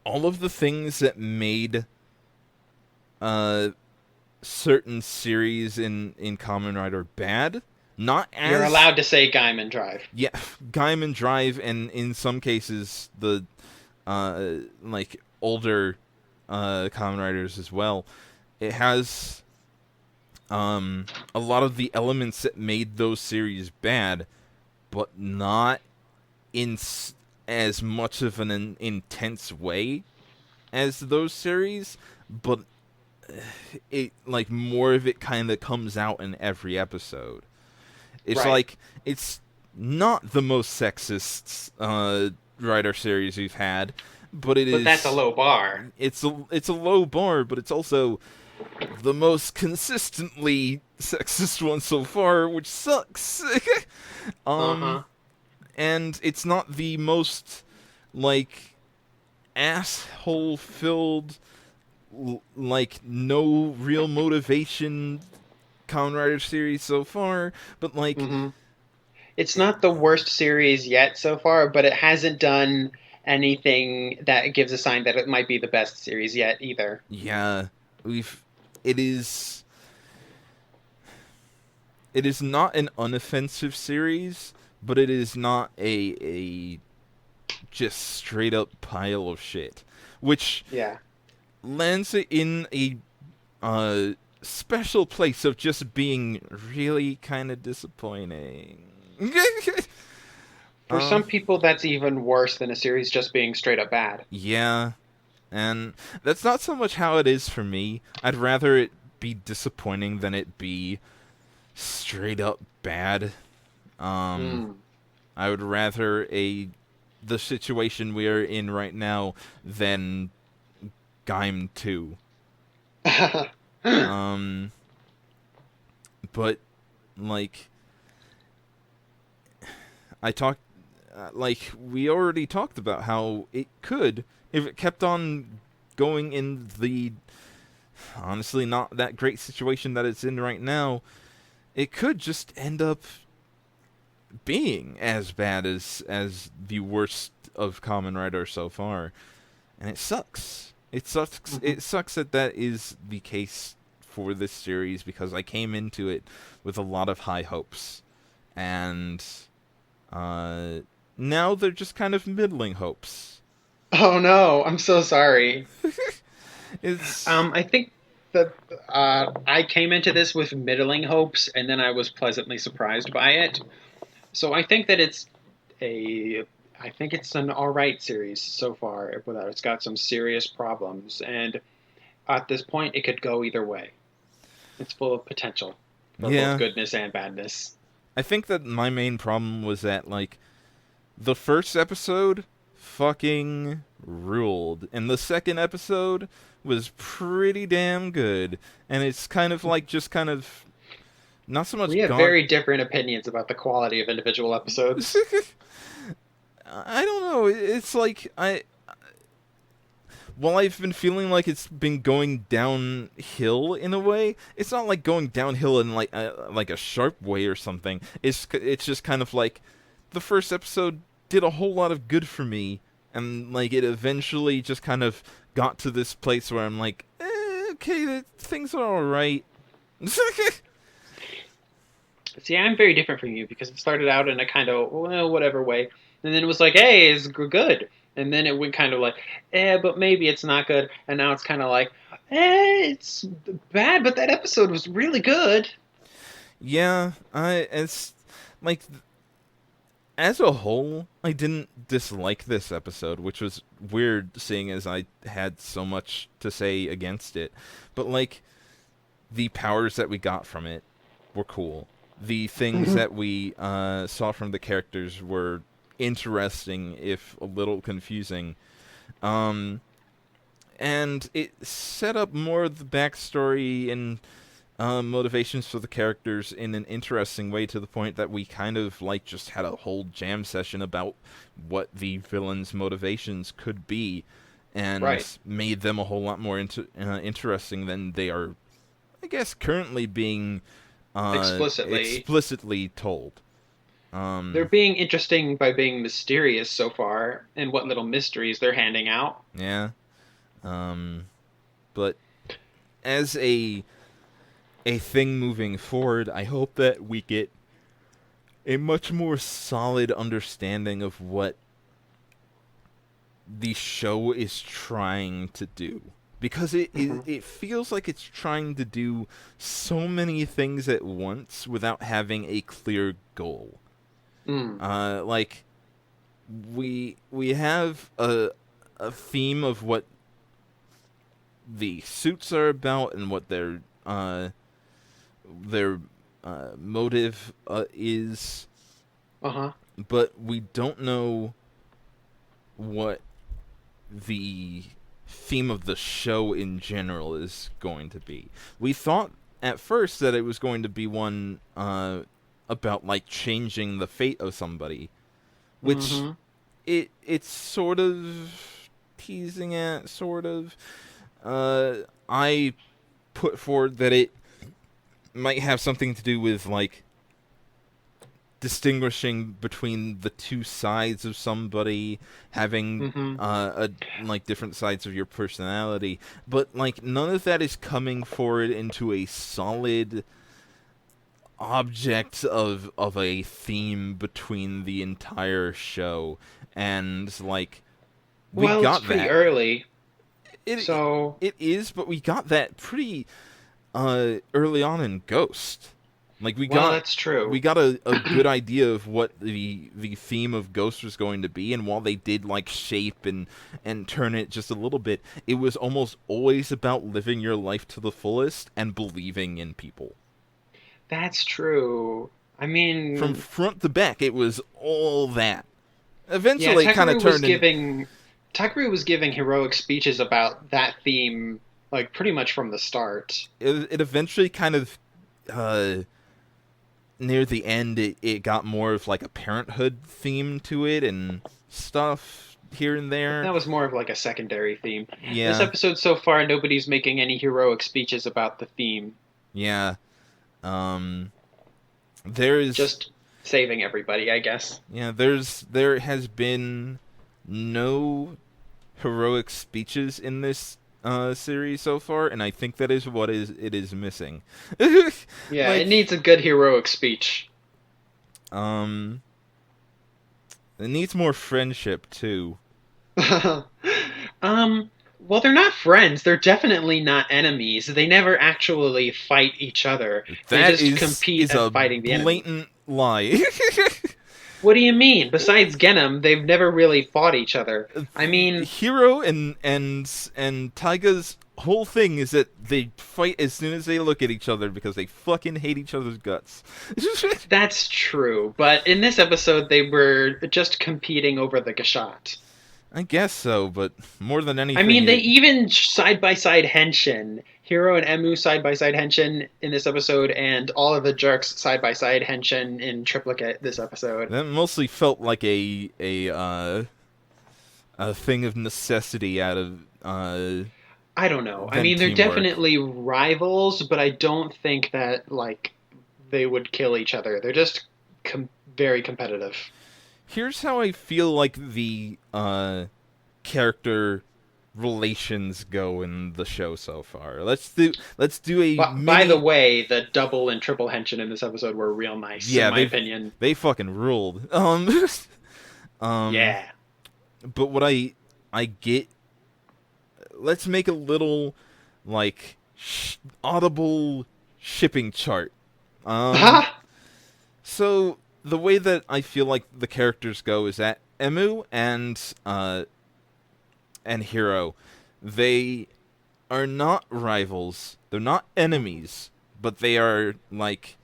all of the things that made uh certain series in Kamen Rider bad. Not You're as allowed to say Gaiman Drive. yeah, Gaiman Drive, and in some cases the like older Kamen Riders as well. It has a lot of the elements that made those series bad, but not in as much of an intense way as those series, but it like more of it kind of comes out in every episode. It's Right. like it's not the most sexist writer series we've had, but it But that's a is low bar. it's a low bar, but it's also the most consistently sexist one so far, which sucks. um Uh-huh. and it's not the most like asshole filled like no real motivation Kamen Rider series so far, but like Hmm. It's not the worst series yet so far, but it hasn't done anything that gives a sign that it might be the best series yet either. yeah, we've it is it is not an unoffensive series, but it is not a just straight up pile of shit, which Yeah. lands it in a uh, special place of just being really kind of disappointing. For um, some people, that's even worse than a series just being straight up bad. yeah, and that's not so much how it is for me. I'd rather it be disappointing than it be straight up bad. Um, Mm. I would rather a the situation we are in right now than Gaim 2. Um, but like I talked like we already talked about how it could if it kept on going in the honestly not that great situation that it's in right now, it could just end up being as bad as the worst of Kamen Rider so far, and it sucks. It sucks. Hmm. It sucks that that is the case for this series because I came into it with a lot of high hopes, and uh, now they're just kind of middling hopes. Oh no, I'm so sorry. It's I think that I came into this with middling hopes, and then I was pleasantly surprised by it. So a, I think it's an all right series so far. Without it's got some serious problems, and at this point, it could go either way. It's full of potential for both yeah. goodness and badness. I think that my main problem was that like the first episode fucking ruled, and the second episode was pretty damn good. And it's kind of like just kind of not so We much have gone. very different opinions about the quality of individual episodes. I don't know. It's like I while I've been feeling like it's been going downhill in a way, it's not like going downhill in like a sharp way or something. It's just kind of like the first episode did a whole lot of good for me, and like it eventually just kind of got to this place where I'm like, okay, things are all right. See, I'm very different from you because it started out in a kind of well, whatever way, and then it was like, hey, it's good, and then it went kind of like, but maybe it's not good, and now it's kind of like, it's bad, but that episode was really good. Yeah, I it's like as a whole, I didn't dislike this episode, which was weird seeing as I had so much to say against it. But like the powers that we got from it were cool. The things that we saw from the characters were interesting, if a little confusing. Um, and it set up more of the backstory and motivations for the characters in an interesting way, to the point that we kind of like just had a whole jam session about what the villains' motivations could be, and Right. made them a whole lot more interesting than they are, I guess, currently being Explicitly. explicitly told. They're Um, being interesting by being mysterious so far, and what little mysteries they're handing out. yeah. Um, but as a thing moving forward, I hope that we get a much more solid understanding of what the show is trying to do. Because Hmm. it feels like it's trying to do so many things at once without having a clear goal. Mm. Like we have a theme of what the suits are about and what their motive is, Uh-huh. but we don't know what the theme of the show in general is going to be. We thought at first that it was going to be one about like changing the fate of somebody, which Hmm. it's sort of teasing at, sort of. I put forward that it might have something to do with like distinguishing between the two sides of somebody, having Hmm. like different sides of your personality, but like none of that is coming forward into a solid object of a theme between the entire show. And like we Well, it's got pretty that. early, it so it is, but we got that pretty early on in Ghost. Like well, that's we true. got a good idea of what the theme of Ghost was going to be, and while they did like shape and turn it just a little bit, it was almost always about living your life to the fullest and believing in people. That's true. I From mean, front to back, it was all that. yeah, Eventually, it kind of turned in. Takaru was giving heroic speeches about that theme like pretty much from the start. It eventually kind of uh, near the end, it got more of like a parenthood theme to it and stuff here and there. That was more of like a secondary theme. This Yeah, episode so far, nobody's making any heroic speeches about the theme. yeah. Um, there's Just saving everybody, I guess. there has been no heroic speeches in this series so far, and I think that is what is it is missing. Yeah, it Like, needs a good heroic speech. um, it needs more friendship too. um, well, they're not friends. They're definitely not enemies. They never actually fight each other. They That just compete is at a fighting the enemy. blatant lie. What do you mean? Besides Genom, they've never really fought each other. I mean, Hero and Taiga's whole thing is that they fight as soon as they look at each other because they fucking hate each other's guts. that's true. But in this episode, they were just competing over the Gashat. I guess so, but more than I anything, mean, they even side by side henshin. Hero and Emu side by side henshin in this episode, and all of the jerks side by side henshin in triplicate this episode. that mostly felt like a thing of necessity out of I don't know. I them mean, they're teamwork. definitely rivals, but I don't think that like they would kill each other. They're just very competitive. Here's how I feel like the character relations go in the show so far. Let's do a But by the mini. way, the double and triple henshin in this episode were real nice, in Yeah, my opinion. they fucking ruled. Um, Yeah. but what I get. Let's make a little like audible shipping chart. Um, Ha! so the way that I feel like the characters go is that Emu and Hero, they are not rivals. They're not enemies, but they are like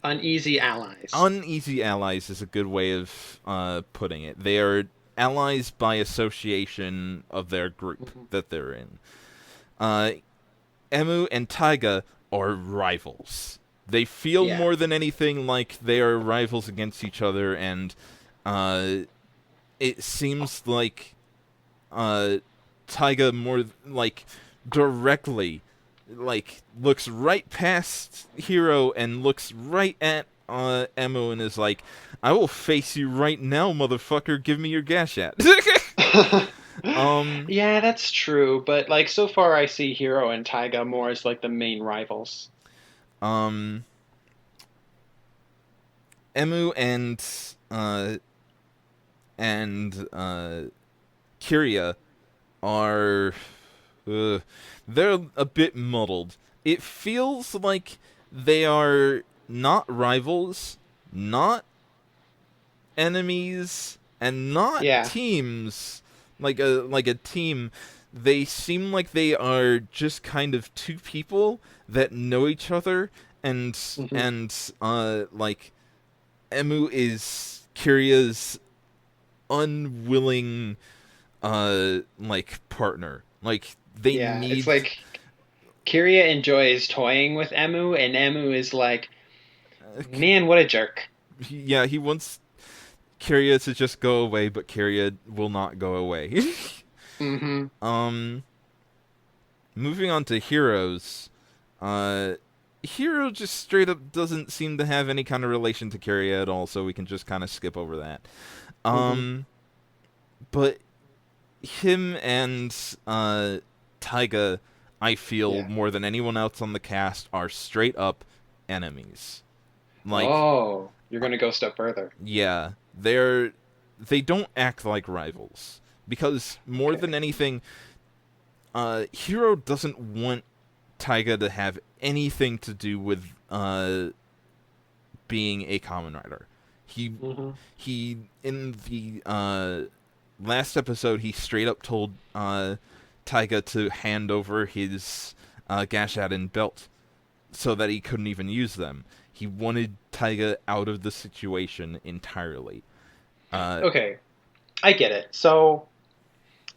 Uneasy allies. uneasy allies is a good way of putting it. They are allies by association of their group Mhm. that they're in. Uh, Emu and Taiga are rivals. They feel Yeah. more than anything like they are rivals against each other, and uh, it seems like uh, Taiga more like directly like looks right past Hero and looks right at Emu and is like, "I will face you right now, motherfucker. Give me your Gashat." um, Yeah, that's true. But like so far, I see Hiro and Taiga more as like the main rivals. um, Emu uh and Kiria are uh, they're a bit muddled. It feels like they are not rivals, not enemies, and not Yeah. teams. Like a team, they seem like they are just kind of two people that know each other, and Hmm. and like Emu is Kiria's unwilling like partner. Like they Yeah. It's need like Kiria enjoys toying with Emu, and Emu is like, man, what a jerk. yeah, he wants Kiria to just go away, but Kiria will not go away. Hmm. um moving on to heroes. Uh Hero just straight up doesn't seem to have any kind of relation to Kiria at all, so we can just kind of skip over that. Hmm. Um but him and Taiga, I feel Yeah. more than anyone else on the cast, are straight up enemies. Like, Oh, you're gonna go a step further. yeah, they don't act like rivals because more than Okay. anything, Hero doesn't want Taiga to have anything to do with being a common rider. He Hmm. he in the last episode he straight up told Taiga to hand over his Gashat and belt so that he couldn't even use them. He wanted Taiga out of the situation entirely. Uh, Okay, I get it. So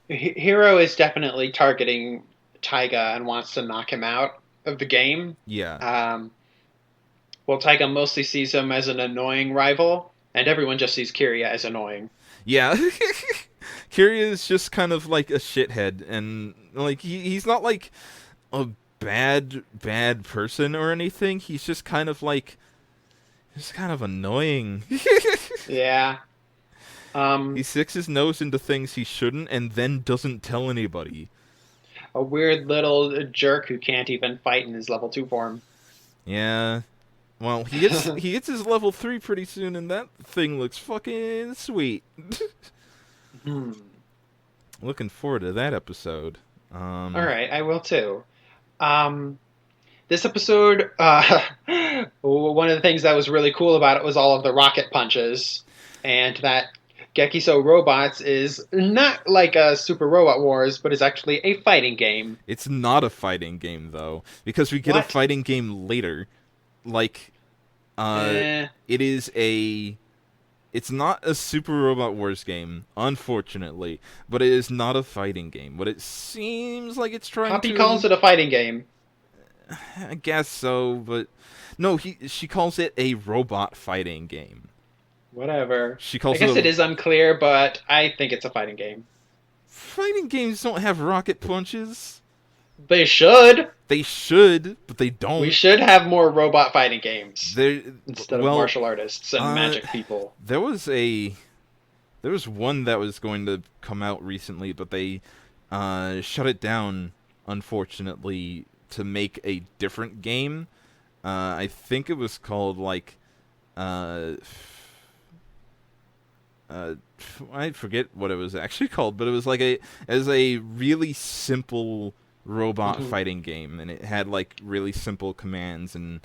Hero is definitely targeting Taiga and wants to knock him out of the game. yeah, Um, well, Taiga mostly sees him as an annoying rival, and everyone just sees Kiria as annoying. yeah. Kiryu is just kind of like a shithead, and like he's not like a bad person or anything. He's just kind of like just kind of annoying. Yeah. He Um, sticks his nose into things he shouldn't and then doesn't tell anybody. a weird little jerk who can't even fight in his level 2 form. Yeah. Well, he gets his level 3 pretty soon and that thing looks fucking sweet. Hmm. Looking forward to that episode. All Um right, I will too. Um, this episode, one of the things that was really cool about it was all of the rocket punches, and that Gekiso Robots is not like a Super Robot Wars, but is actually a fighting game. it's not a fighting game though because we get a What? fighting game later. Like uh Eh, it is a it's not a Super Robot Wars game, unfortunately, but it is not a fighting game. What it seems like it's trying Poppy calls to, it a fighting game. I guess so, but no, she calls it a robot fighting game. Whatever. She I calls it guess it a is unclear, but I think it's a fighting game. fighting games don't have rocket punches. They should. They should, but they We don't. should have more robot fighting games They instead of well, martial artists and uh, magic people. there was one that was going to come out recently, but they shut it down unfortunately to make a different game. I think it was called like uh, uh, I forget what it was actually called, but it was like a really simple robot Hmm. fighting game, and it had like really simple commands and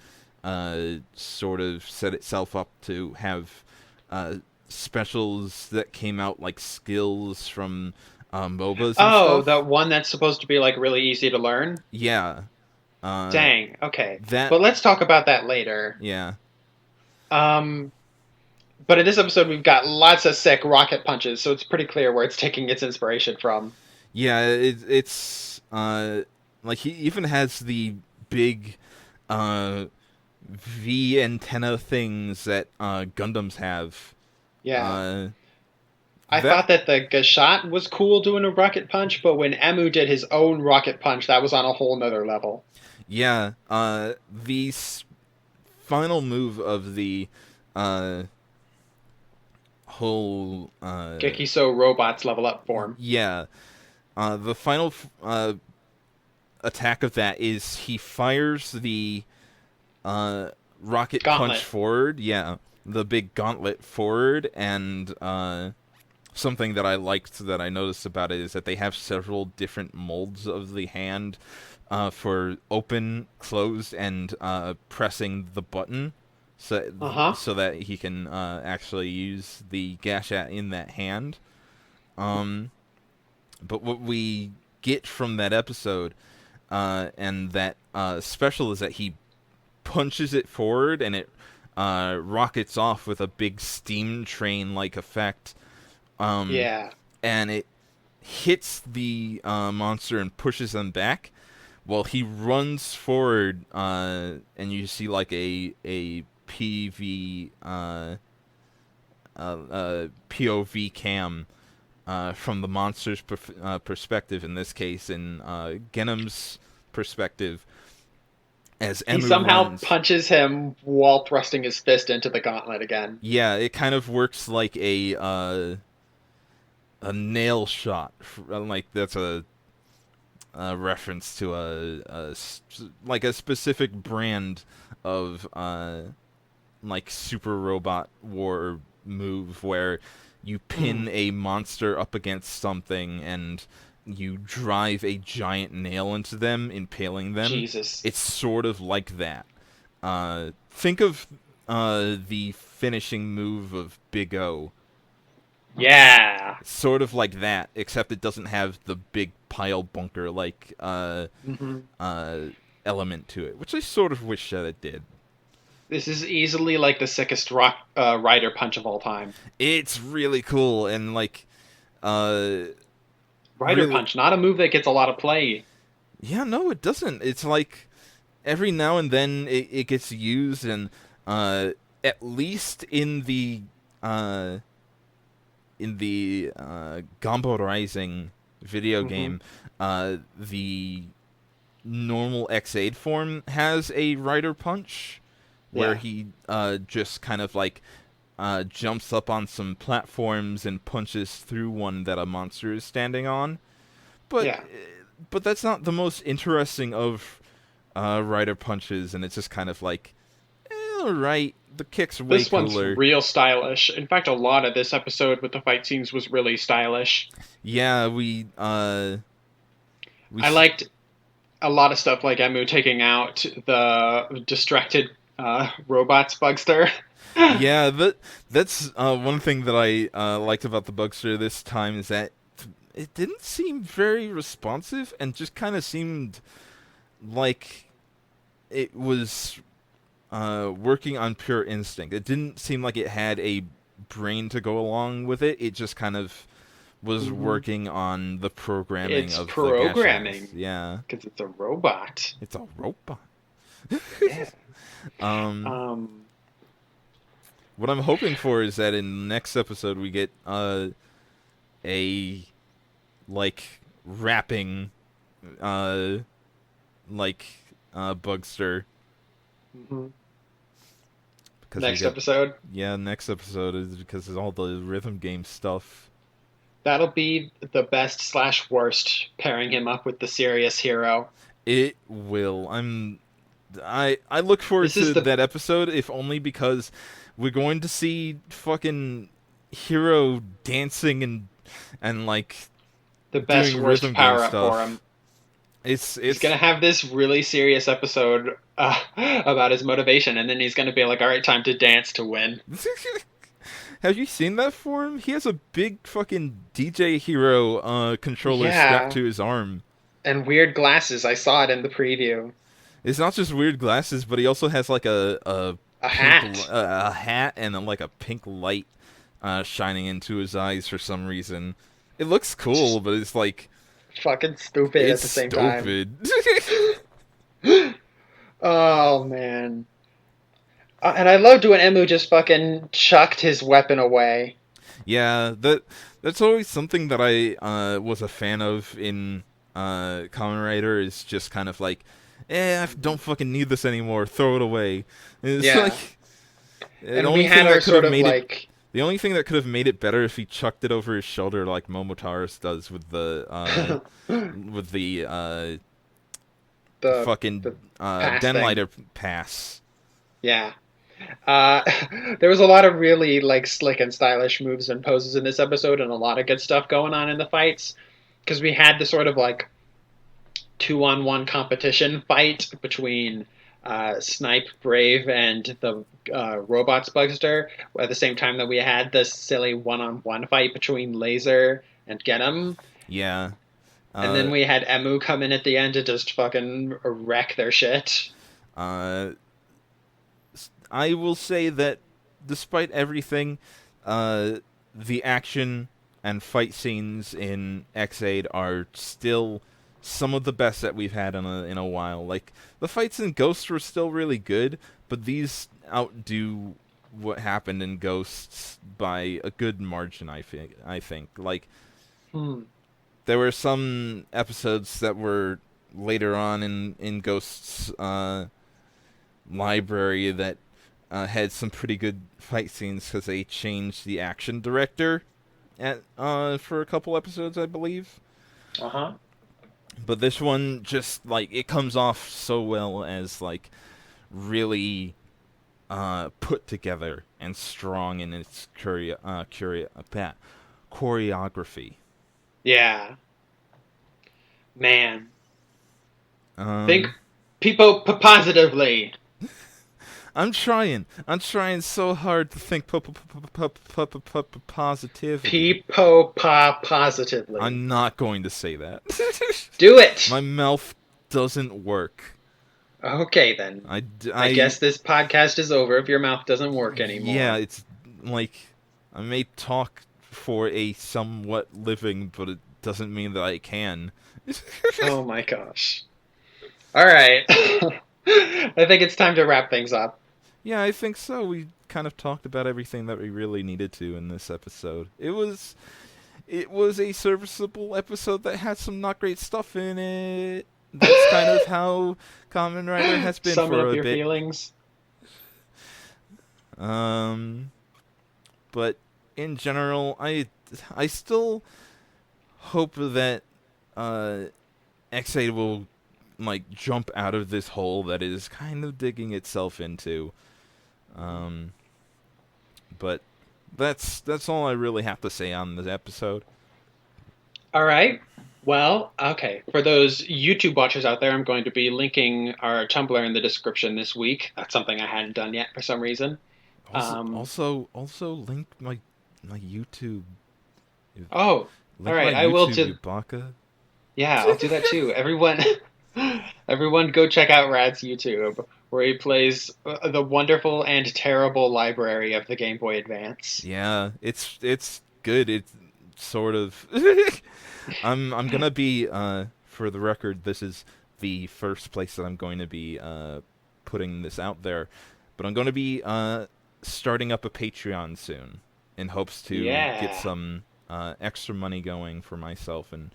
sort of set itself up to have uh, specials that came out like skills from MOBAs and Oh, the stuff. one that's supposed to be like really easy to learn? Yeah, uh, Dang, okay. that But let's talk about that later. yeah. Um, But in this episode, we've got lots of sick rocket punches, so it's pretty clear where it's taking its inspiration from. Yeah, it's like he even has the big uh V antenna things that Gundams have. Yeah. Uh, I that thought that the Gashat was cool doing a rocket punch, but when Emu did his own rocket punch, that was on a whole nother level. yeah, the final move of the uh whole Gekiso robots level up form. yeah, the final attack of that is he fires the uh rocket punch Gauntlet. forward, yeah, the big gauntlet forward, and something that I liked that I noticed about it is that they have several different molds of the hand for open, closed, and pressing the button, Uh huh. so that he can actually use the Gashat in that hand. Um, but what we get from that episode and that special is that he punches it forward and it rockets off with a big steam train like effect. Um, Yeah. and it hits the monster and pushes them back. Well, he runs forward, and you see like a PV POV cam from the monster's perspective. In this case, in Genham's perspective, as He Emu somehow runs. punches him while thrusting his fist into the gauntlet again. Yeah, it kind of works like a nail shot. Like that's a reference to like a specific brand of like super robot war move where you pin a monster up against something and you drive a giant nail into them, impaling them. Jesus. It's sort of like that. Think of the finishing move of Big O. Yeah. Sort of like that, except it doesn't have the big pile bunker like Hmm. element to it, which I sort of wish that it did. This is easily like the sickest rock rider punch of all time. It's really cool and like uh Rider really punch, not a move that gets a lot of play. yeah, no, it doesn't. It's like every now and then it gets used and uh at least uh in the Gombo Rising video Hmm. game, the normal X8 form has a rider punch where Yeah. he just kind of like jumps up on some platforms and punches through one that a monster is standing on. But Yeah. that's not the most interesting of rider punches, and it's just kind of like, all right, the kick's way This one's cooler. real stylish. In fact, a lot of this episode with the fight scenes was really stylish. Yeah, we I liked a lot of stuff like Emu taking out the distracted robots, Bugster. yeah, that's one thing that I liked about the Bugster this time is that it didn't seem very responsive and just kind of seemed like it was working on pure instinct. It didn't seem like it had a brain to go along with it. It just kind of was Hmm. working on the programming It's of the Gashats. programming Yeah, because it's a robot. it's a robot. Yeah. um, Um, what I'm hoping for is that in the next episode we get a like rapping uh like Bugster mhm. because we Next get episode, yeah next episode is because of all the rhythm game stuff. that'll be the best slash worst pairing him up with the serious hero. It will. I look forward This is to the that episode if only because we're going to see fucking Hero dancing and like the best doing worst rhythm game power up for stuff. him. He's It's gonna have this really serious episode about his motivation, and then he's gonna be like, "All right, time to dance to win." Have you seen that form? He has a big fucking DJ Hero controller strapped Yeah, to his arm. and weird glasses. I saw it in the preview. It's not just weird glasses, but he also has like A hat. a hat and like a pink light shining into his eyes for some reason. It looks cool, but it's like Fucking stupid at it's the same time. stupid. Oh man. And I loved when Emu just fucking chucked his weapon away. Yeah, that's always something that I was a fan of in Kamen Rider is just kind of like, I don't fucking need this anymore. Throw it away. It's Yeah. like the And we only had thing our that could sort have of made it. like, The only thing that could have made it better if he chucked it over his shoulder like Momotaro's does with the the fucking the pass thing. Denlighter pass. Yeah. Uh, there was a lot of really like slick and stylish moves and poses in this episode, and a lot of good stuff going on in the fights. Because we had the sort of like 2-on-1 competition fight between Snipe, Brave, and the robots Bugster. At the same time that we had this silly 1-on-1 fight between Laser and Getum. Yeah. And then Uh, we had Emu come in at the end to just fucking wreck their shit. uh, I will say that despite everything, the action and fight scenes in X8 are still some of the best that we've had in a while. Like the fights in Ghosts were still really good, but these outdo what happened in Ghosts by a good margin. I think like Hmm. there were some episodes that were later on in Ghosts library that had some pretty good fight scenes because they changed the action director at for a couple episodes, I believe. Uh huh. But this one just like it comes off so well as like really put together and strong in its choreography. Yeah. Man. Think Um, people positively. I'm trying. I'm trying so hard to think positivity. People positively. I'm not going to say that. Do it! My mouth doesn't work. Okay then. I, I I, guess this podcast is over if your mouth doesn't work yeah, anymore. it's like I may talk for a somewhat living, but it doesn't mean that I can. Oh my gosh. Alright. I think it's time to wrap things up. Yeah, I think so. We kind of talked about everything that we really needed to in this episode. It was a serviceable episode that had some not great stuff in it. That's kind of how Kamen Rider has been Summing for up a your bit. feelings. Um, but in general, I still hope that uh X8 will like jump out of this hole that is kind of digging itself into. Um, but that's all I really have to say on this episode. Alright. Well, okay. For those YouTube watchers out there, I'm going to be linking our Tumblr in the description this week. That's something I hadn't done yet for some reason. Also, Um, also, also link my YouTube. oh, Link my alright. I will YouTube, do. you baka. Yeah, I'll do that too. Everyone, everyone, go check out Rad's YouTube, where he plays the wonderful and terrible library of the Game Boy Advance. Yeah, it's good. It's sort of. I'm gonna be for the record. This is the first place that I'm going to be putting this out there, but I'm going to be starting up a Patreon soon in hopes to get Yeah. some extra money going for myself and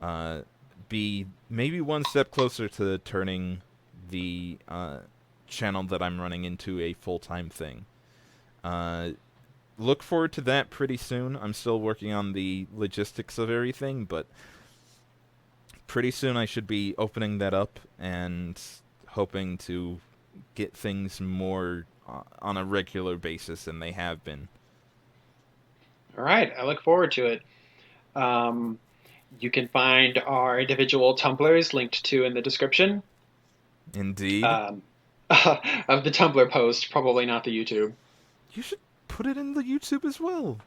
uh, be maybe one step closer to turning the channel that I'm running into a full-time thing. Uh, Look forward to that pretty soon. I'm still working on the logistics of everything, but pretty soon I should be opening that up and hoping to get things more on a regular basis than they have been. All right. I look forward to it. Um, you can find our individual Tumblrs linked to in the description Indeed. um, of the Tumblr post, probably not the YouTube. You should put it in the YouTube as well.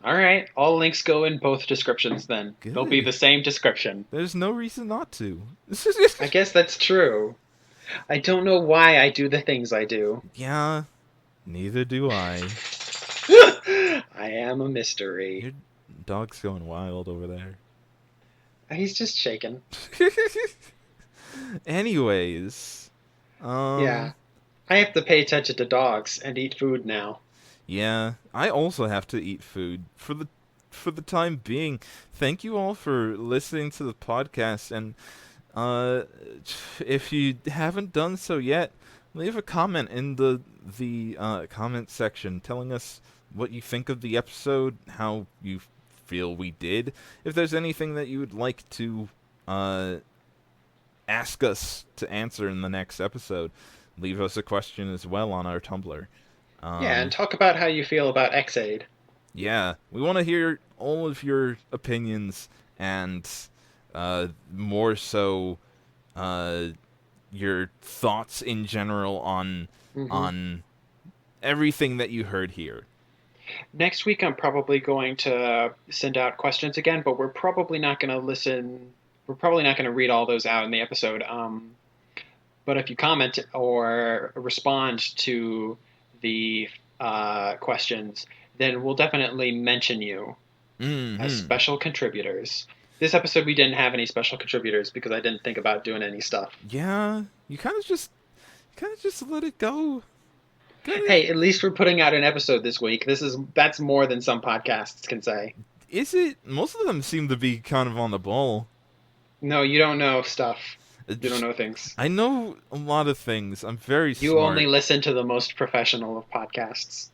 All right. All links go in both descriptions then. They'll be Good. the same description. There's no reason not to. I guess that's true. I don't know why I do the things I do. Yeah. Neither do I. I am a mystery. Your dog's going wild over there. He's just shaking. Anyways, Yeah. I have to pay attention to dogs and eat food now. yeah, I also have to eat food for the time being. Thank you all for listening to the podcast, and uh, if you haven't done so yet, leave a comment in the comment section telling us what you think of the episode, how you feel we did. If there's anything that you would like to ask us to answer in the next episode, leave us a question as well on our Tumblr. Yeah, and talk about how you feel about Xaid. Yeah, we want to hear all of your opinions and more so your thoughts in general on on everything that you heard here. Next week, I'm probably going to send out questions again, but we're probably not going to listen. We're probably not going to read all those out in the episode. But if you comment or respond to the questions, then we'll definitely mention you as special contributors. This episode, we didn't have any special contributors because I didn't think about doing any stuff. Yeah, you kind of just let it go. Hey, at least we're putting out an episode this week. That's more than some podcasts can say. Is it? Most of them seem to be kind of on the ball. No, you don't know stuff. You don't know things. I know a lot of things. I'm very smart. You only listen to the most professional of podcasts.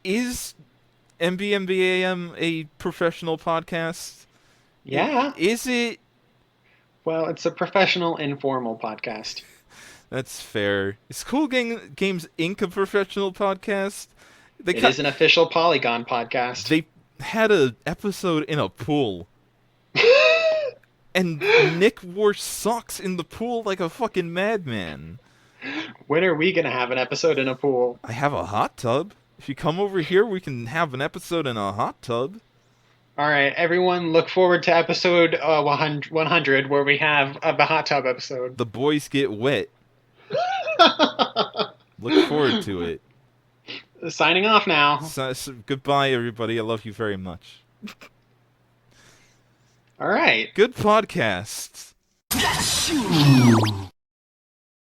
Is MBMBAM a professional podcast? Yeah. Is it? Well, it's a professional, informal podcast. That's fair. Is Cool Games Inc. a professional podcast? It is an official Polygon podcast. They had an episode in a pool. And Nick wore socks in the pool like a fucking madman. When are we going to have an episode in a pool? I have a hot tub. If you come over here, we can have an episode in a hot tub. All right, everyone, look forward to episode 100 where we have the hot tub episode. The boys get wet. Look forward to it. Signing off now. So, goodbye, everybody. I love you very much. All right. Good podcast.